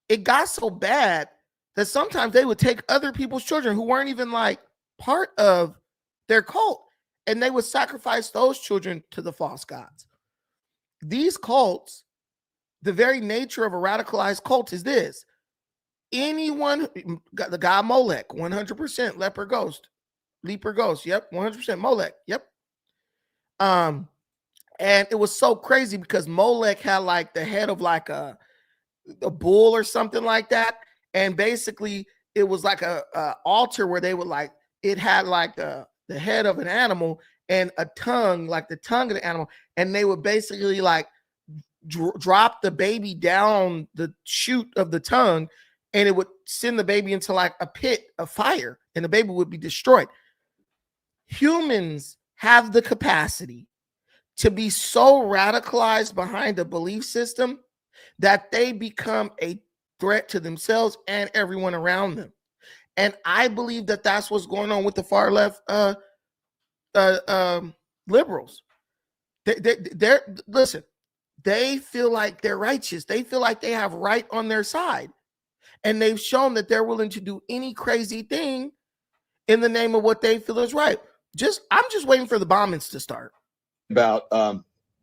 [SPEAKER 1] it got so bad that sometimes they would take other people's children who weren't even like part of their cult, and they would sacrifice those children to the false gods. These cults, the very nature of a radicalized cult is this. Anyone, the god Molech, 100%, leper ghost, yep, 100% Molech, yep. And it was so crazy because Molech had like the head of like a bull or something like that, and basically it was like a altar where they would like, it had like the head of an animal and a tongue, like the tongue of the animal, and they would basically like drop the baby down the chute of the tongue and it would send the baby into like a pit of fire, and the baby would be destroyed. Humans have the capacity to be so radicalized behind a belief system that they become a threat to themselves and everyone around them. And I believe that that's what's going on with the far left liberals. They're listen, they feel like they're righteous. They feel like they have right on their side. And they've shown that they're willing to do any crazy thing in the name of what they feel is right. I'm just waiting for the bombings to start.
[SPEAKER 3] About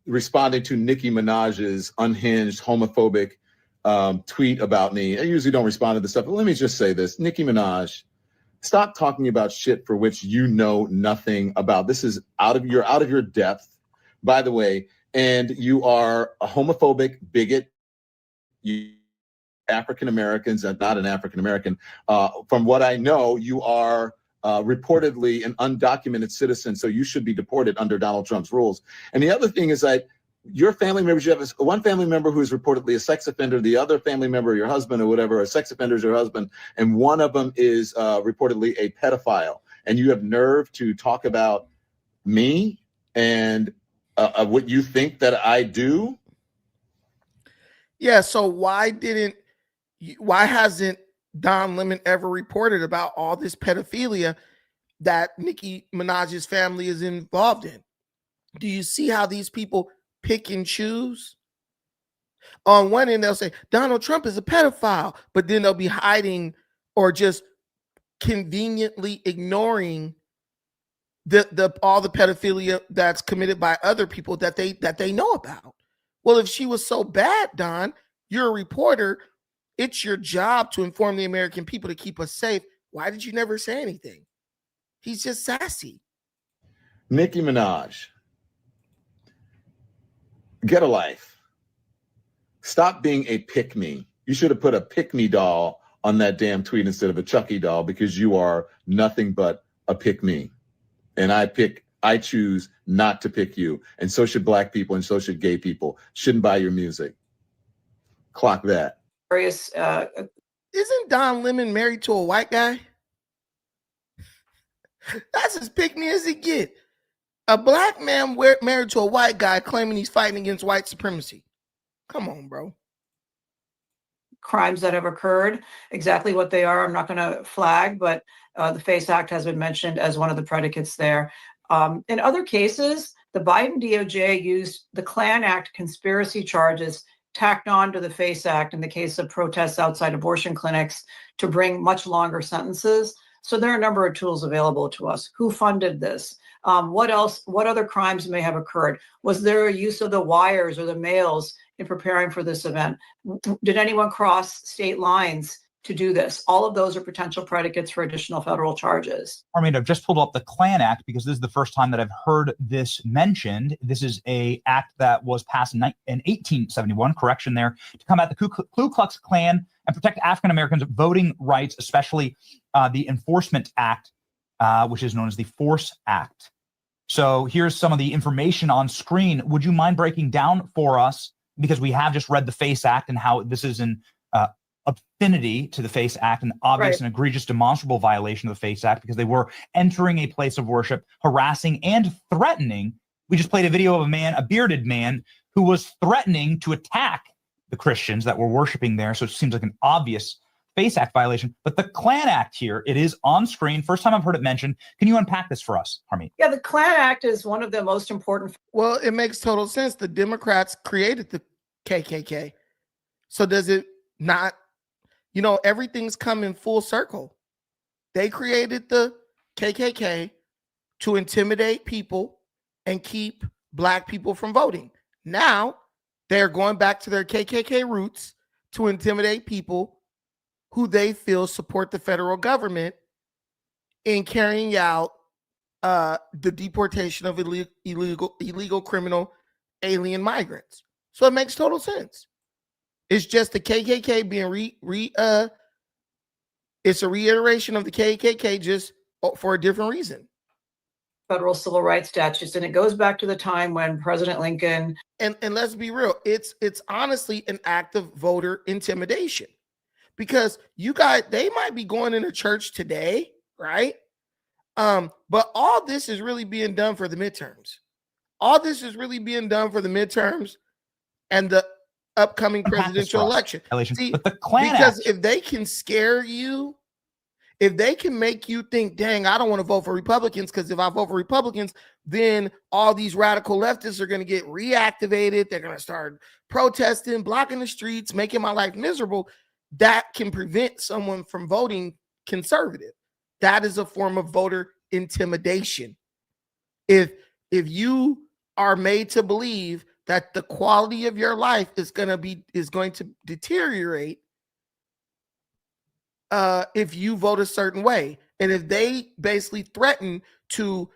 [SPEAKER 3] responding to Nicki Minaj's unhinged, homophobic tweet about me. I usually don't respond to this stuff, but let me just say this. Nicki Minaj, stop talking about shit for which you know nothing about. This is out of your depth, by the way, and you are a homophobic bigot. You African Americans, not an African American. From what I know, you are reportedly an undocumented citizen, so you should be deported under Donald Trump's rules. And the other thing is that your family members, you have one family member who is reportedly a sex offender, the other family member, your husband or whatever, a sex offender is your husband, and one of them is reportedly a pedophile. And you have nerve to talk about me and what you think that I do?
[SPEAKER 1] Yeah, so why hasn't Don Lemon ever reported about all this pedophilia that Nicki Minaj's family is involved in? Do you see how these people pick and choose? On one end, they'll say Donald Trump is a pedophile, but then they'll be hiding or just conveniently ignoring all the pedophilia that's committed by other people that they know about. Well, if she was so bad, Don, you're a reporter. It's your job to inform the American people to keep us safe. Why did you never say anything? He's just sassy.
[SPEAKER 3] Nicki Minaj, get a life. Stop being a pick-me. You should have put a pick-me doll on that damn tweet instead of a Chucky doll, because you are nothing but a pick-me. And I choose not to pick you. And so should black people, and so should gay people. Shouldn't buy your music. Clock that.
[SPEAKER 1] Isn't Don Lemon married to a white guy? That's as pick-me as it get. A black man married to a white guy claiming he's fighting against white supremacy. Come on, bro.
[SPEAKER 12] Crimes that have occurred, exactly what they are, I'm not going to flag, but the FACE Act has been mentioned as one of the predicates there. In other cases, the Biden DOJ used the Klan Act conspiracy charges tacked on to the FACE Act in the case of protests outside abortion clinics to bring much longer sentences. So there are a number of tools available to us. Who funded this? What else? What other crimes may have occurred? Was there a use of the wires or the mails in preparing for this event? Did anyone cross state lines to do this? All of those are potential predicates for additional federal charges.
[SPEAKER 13] I mean, I've just pulled up the Klan Act because this is the first time that I've heard this mentioned. This is a act that was passed in 1871, correction there, to combat the Ku Klux Klan and protect African Americans' voting rights, especially the Enforcement Act, which is known as the Force Act. So here's some of the information on screen. Would you mind breaking down for us, because we have just read the FACE Act and how this is an affinity to the FACE Act, an obvious and egregious demonstrable violation of the FACE Act, because they were entering a place of worship, harassing and threatening. We just played a video of a bearded man, who was threatening to attack the Christians that were worshiping there. So it seems like an obvious FACE Act violation. But the Klan Act here, it is on screen. First time I've heard it mentioned. Can you unpack this for us, Harmeet?
[SPEAKER 12] Yeah, the Klan Act is one of the most important.
[SPEAKER 1] Well, it makes total sense. The Democrats created the KKK. So does it not, everything's coming full circle. They created the KKK to intimidate people and keep black people from voting. Now they're going back to their KKK roots to intimidate people who they feel support the federal government in carrying out the deportation of illegal criminal alien migrants. So it makes total sense. It's just the KKK being it's a reiteration of the KKK, just for a different reason.
[SPEAKER 12] Federal civil rights statutes, and it goes back to the time when President Lincoln.
[SPEAKER 1] And let's be real, it's honestly an act of voter intimidation, because they might be going into church today, right? But all this is really being done for the midterms. All this is really being done for the midterms and the upcoming presidential election. See,
[SPEAKER 13] but the Klan
[SPEAKER 1] because
[SPEAKER 13] Act,
[SPEAKER 1] if they can scare you, if they can make you think, dang, I don't want to vote for Republicans, because if I vote for Republicans, then all these radical leftists are going to get reactivated. They're going to start protesting, blocking the streets, making my life miserable. That can prevent someone from voting conservative. That is a form of voter intimidation. If you are made to believe that the quality of your life is going to deteriorate if you vote a certain way, and if they basically threaten to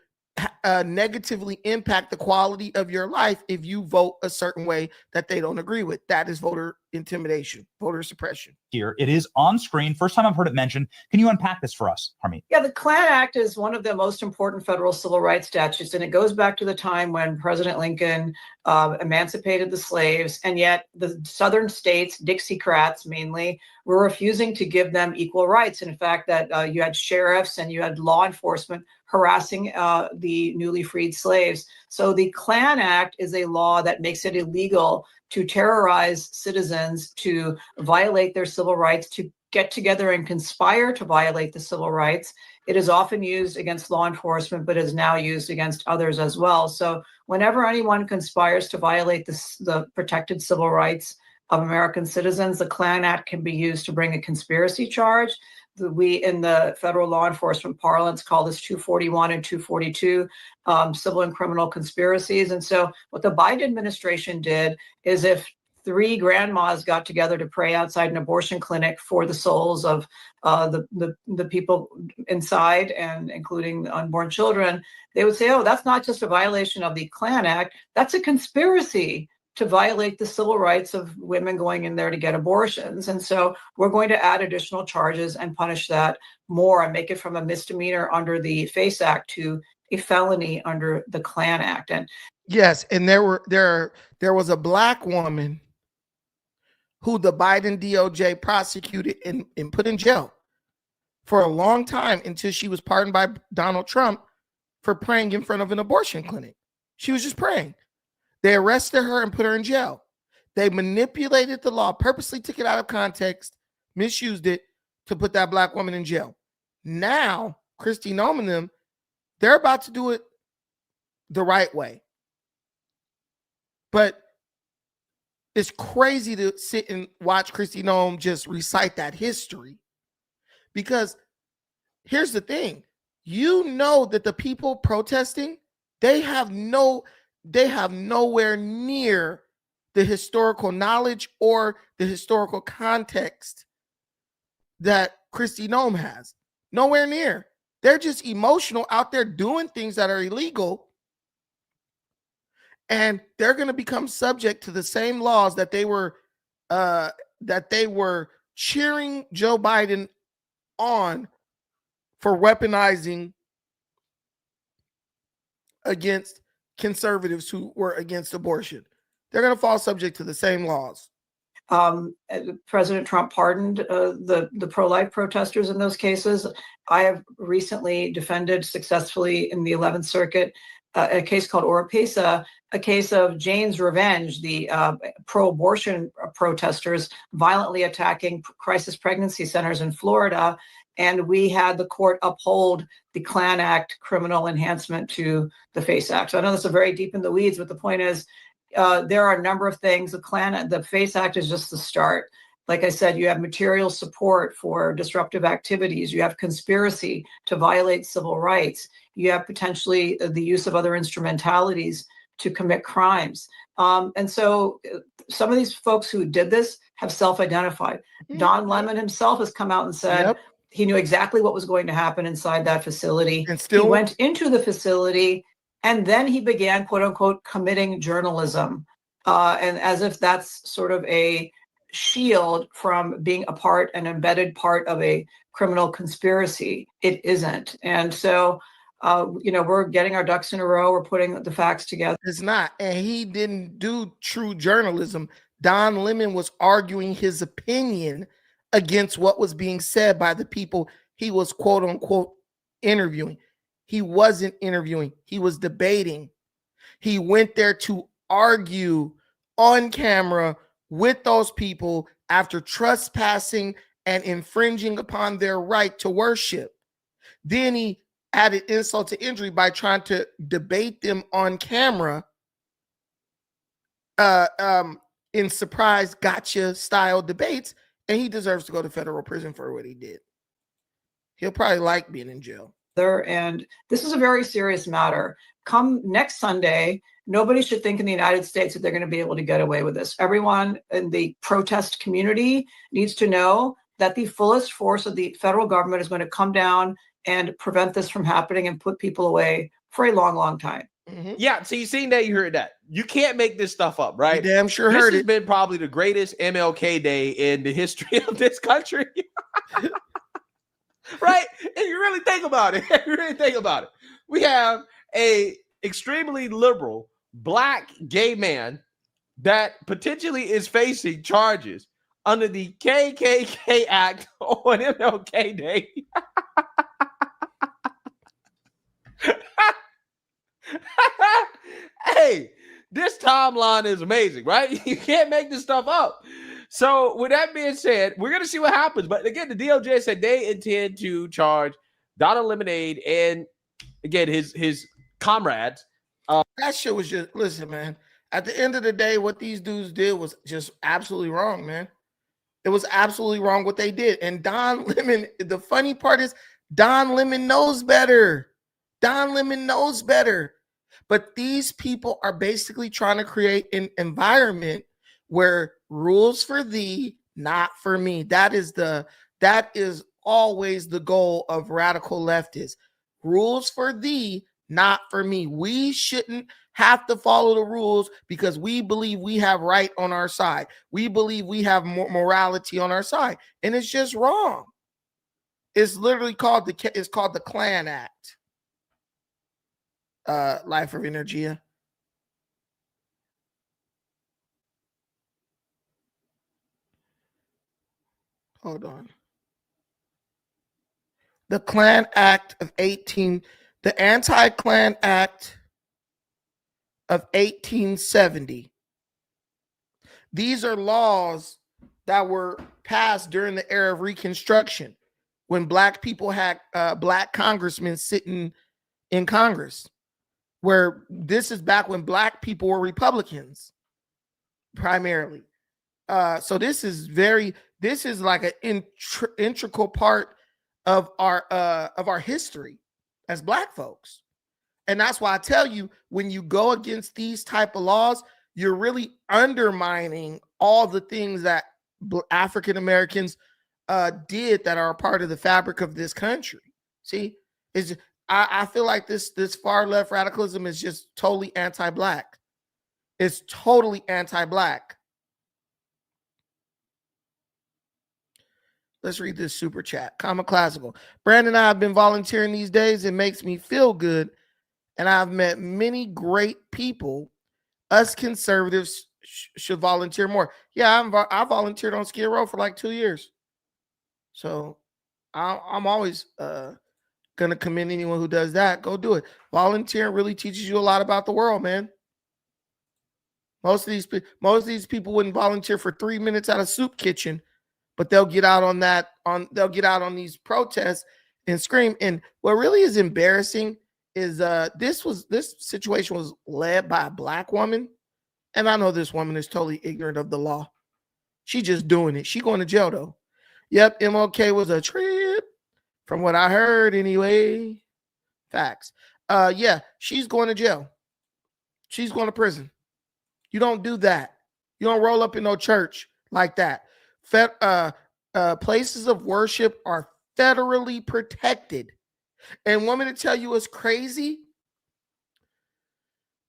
[SPEAKER 1] negatively impact the quality of your life if you vote a certain way that they don't agree with, that is voter intimidation, voter suppression.
[SPEAKER 13] here, it is on screen. First time I've heard it mentioned. Can you unpack this for us, Harmeet?
[SPEAKER 12] Yeah, the Klan Act is one of the most important federal civil rights statutes, and it goes back to the time when President Lincoln emancipated the slaves, and yet the southern states, Dixiecrats mainly, were refusing to give them equal rights. And in fact, that you had sheriffs and you had law enforcement harassing the newly freed slaves. So the Klan Act is a law that makes it illegal to terrorize citizens, to violate their civil rights, to get together and conspire to violate the civil rights. It is often used against law enforcement, but is now used against others as well. So whenever anyone conspires to violate the protected civil rights of American citizens, the Klan Act can be used to bring a conspiracy charge. We, in the federal law enforcement parlance, call this 241 and 242 civil and criminal conspiracies. And so what the Biden administration did is, if 3 grandmas got together to pray outside an abortion clinic for the souls of the people inside, and including the unborn children, they would say, oh, that's not just a violation of the Klan Act, that's a conspiracy to violate the civil rights of women going in there to get abortions. And so we're going to add additional charges and punish that more and make it from a misdemeanor under the FACE Act to a felony under the Klan Act. And
[SPEAKER 1] yes, and there was a Black woman who the Biden DOJ prosecuted and put in jail for a long time until she was pardoned by Donald Trump for praying in front of an abortion clinic. She was just praying. They arrested her and put her in jail. They manipulated the law, purposely took it out of context, misused it to put that Black woman in jail. Now, Kristi Noem and them, they're about to do it the right way. But it's crazy to sit and watch Kristi Noem just recite that history. Because here's the thing. You know that the people protesting, they have nowhere near the historical knowledge or the historical context that Kristi Noem has. Nowhere near. They're just emotional out there doing things that are illegal. And they're going to become subject to the same laws that they were cheering Joe Biden on for weaponizing against conservatives who were against abortion. They're going to fall subject to the same laws.
[SPEAKER 12] President Trump pardoned the pro-life protesters in those cases. I have recently defended successfully in the 11th Circuit a case called Oropesa, a case of Jane's Revenge, the pro-abortion protesters violently attacking crisis pregnancy centers in Florida. And we had the court uphold the Klan Act criminal enhancement to the FACE Act. So I know this is very deep in the weeds, but the point is, there are a number of things. The FACE Act is just the start. Like I said, you have material support for disruptive activities. You have conspiracy to violate civil rights. You have potentially the use of other instrumentalities to commit crimes. And so some of these folks who did this have self-identified. Don Lemon himself has come out and said he knew exactly what was going to happen inside that facility. And still he went into the facility, and then he began, quote unquote, committing journalism. And as if that's sort of a shield from being an embedded part of a criminal conspiracy. It isn't. And so, we're getting our ducks in a row. We're putting the facts together.
[SPEAKER 1] It's not. And he didn't do true journalism. Don Lemon was arguing his opinion against what was being said by the people he was quote unquote interviewing. He wasn't interviewing, he was debating. He went there to argue on camera with those people after trespassing and infringing upon their right to worship. Then he added insult to injury by trying to debate them on camera in surprise gotcha style debates, and he deserves to go to federal prison for what he did. He'll probably like being in jail.
[SPEAKER 12] And this is a very serious matter. Come next Sunday, nobody should think in the United States that they're going to be able to get away with this. Everyone in the protest community needs to know that the fullest force of the federal government is going to come down and prevent this from happening and put people away for a long, long time.
[SPEAKER 1] Mm-hmm.
[SPEAKER 5] Yeah, so you seen that, you heard that. You can't make this stuff up, right?
[SPEAKER 1] You damn sure
[SPEAKER 5] this
[SPEAKER 1] heard
[SPEAKER 5] has
[SPEAKER 1] it.
[SPEAKER 5] been probably the greatest MLK Day in the history of this country. Right? If you really think about it, we have a extremely liberal black gay man that potentially is facing charges under the KKK Act on MLK Day. Hey, this timeline is amazing, right? You can't make this stuff up. So with that being said, we're going to see what happens. But again, the DOJ said they intend to charge Donald Lemonade and, again, his comrades.
[SPEAKER 1] That shit was just, listen, man, at the end of the day, what these dudes did was just absolutely wrong, man. It was absolutely wrong what they did. And Don Lemon, the funny part is Don Lemon knows better. Don Lemon knows better. But these people are basically trying to create an environment where rules for thee, not for me. That is always the goal of radical leftists. Rules for thee, not for me. We shouldn't have to follow the rules because we believe we have right on our side. We believe we have morality on our side, and it's just wrong. It's literally called the Klan Act. Life of Energia. Hold on. The Klan Act of the Anti-Klan Act of 1870. These are laws that were passed during the era of Reconstruction when black people had black congressmen sitting in Congress, where this is back when black people were Republicans primarily. So this is like an integral part of our history as black folks. And that's why I tell you, when you go against these type of laws, you're really undermining all the things that African Americans did that are a part of the fabric of this country. See, I feel like this far left radicalism is just totally anti-black. It's totally anti-black. Let's read this super chat. Comma Classical. Brandon and I have been volunteering these days. It makes me feel good. And I've met many great people. Us conservatives should volunteer more. Yeah, I volunteered on Skid Row for like 2 years. So I'm always going to commend anyone who does that. Go do it. Volunteering really teaches you a lot about the world, man. Most of these people wouldn't volunteer for 3 minutes at a soup kitchen, but they'll get out on these protests and scream. And what really is embarrassing is this situation was led by a black woman. And I know this woman is totally ignorant of the law. She just doing it. She going to jail though. Yep, MLK was a trip, from what I heard anyway. Facts. Yeah, she's going to jail. She's going to prison. You don't do that. You don't roll up in no church like that. Places of worship are federally protected. And want me to tell you what's crazy?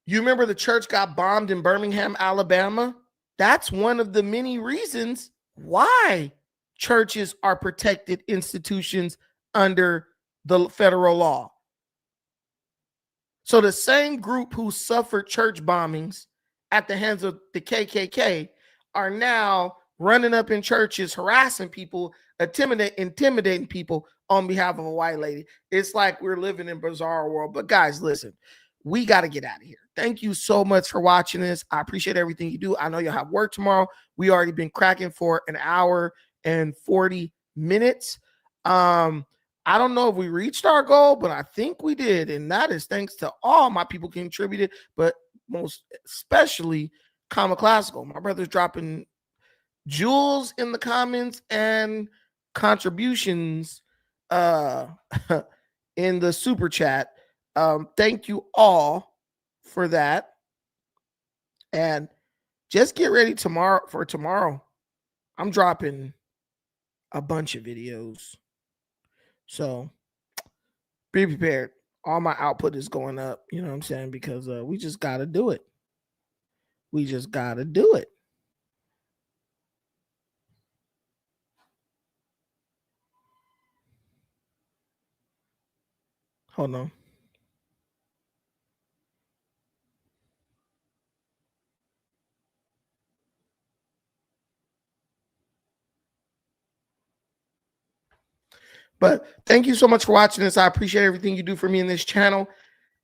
[SPEAKER 1] You remember the church got bombed in Birmingham, Alabama? That's one of the many reasons why churches are protected institutions under the federal law. So the same group who suffered church bombings at the hands of the KKK are now running up in churches, harassing people, intimidating people on behalf of a white lady. It's like we're living in a bizarre world. But guys, listen, we got to get out of here. Thank you so much for watching this. I appreciate everything you do. I know you'll have work tomorrow. We already been cracking for an hour and 40 minutes. I don't know if we reached our goal, but I think we did. And that is thanks to all my people contributed, but most especially Comma Classical. My brother's dropping jewels in the comments and contributions in the super chat. Thank you all for that. And just get ready for tomorrow. I'm dropping a bunch of videos. So be prepared. All my output is going up, you know what I'm saying? Because we just got to do it. We just got to do it. Hold on. But thank you so much for watching this. I appreciate everything you do for me in this channel.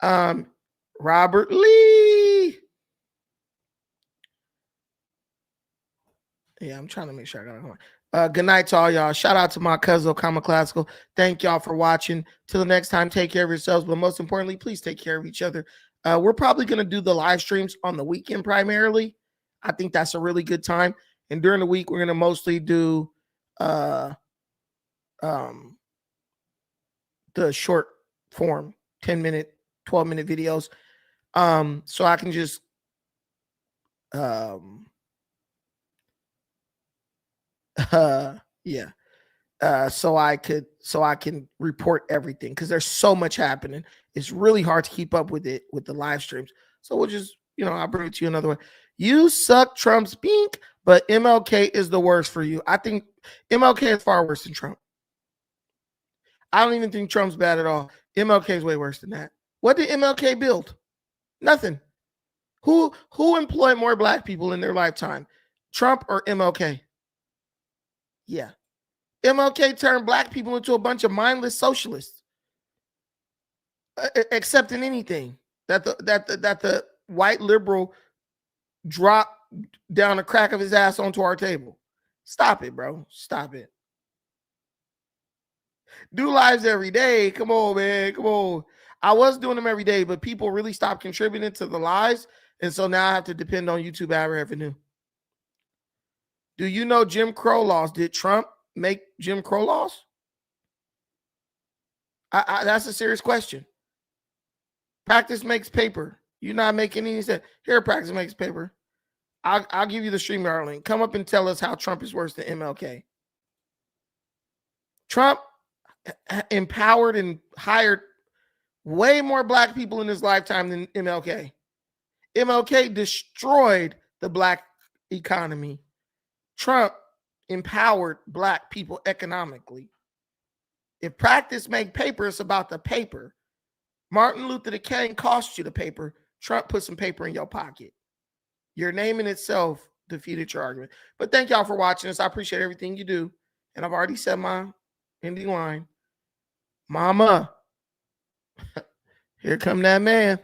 [SPEAKER 1] Robert Lee. Yeah, I'm trying to make sure I got it on. Good night to all y'all. Shout out to my cousin, Comma Classical. Thank y'all for watching. Till the next time, take care of yourselves. But most importantly, please take care of each other. We're probably going to do the live streams on the weekend primarily. I think that's a really good time. And during the week, we're going to mostly do the short form 10-minute 12-minute videos, so I can just so I can report everything, because there's so much happening. It's really hard to keep up with it with the live streams. So we'll just, I'll bring it to you another way. You suck, Trump's pink, but MLK is the worst for you. I think MLK is far worse than Trump. I don't even think Trump's bad at all. MLK is way worse than that. What did MLK build? Nothing. Who employed more black people in their lifetime? Trump or MLK? Yeah. MLK turned black people into a bunch of mindless socialists, accepting anything that the white liberal dropped down the crack of his ass onto our table. Stop it, bro. Stop it. Do lives every day. Come on, man. Come on. I was doing them every day, but people really stopped contributing to the lives. And so now I have to depend on YouTube ad revenue. Do you know Jim Crow laws? Did Trump make Jim Crow laws? That's a serious question. Practice makes paper. You're not making any sense. Here, practice makes paper. I'll give you the StreamYard link. Come up and tell us how Trump is worse than MLK. Trump empowered and hired way more black people in his lifetime than MLK. MLK destroyed the black economy. Trump empowered black people economically. If practice make paper, it's about the paper. Martin Luther King cost you the paper. Trump put some paper in your pocket. Your name in itself defeated your argument. But thank y'all for watching this. I appreciate everything you do. And I've already said my ending line. Mama, here come that man.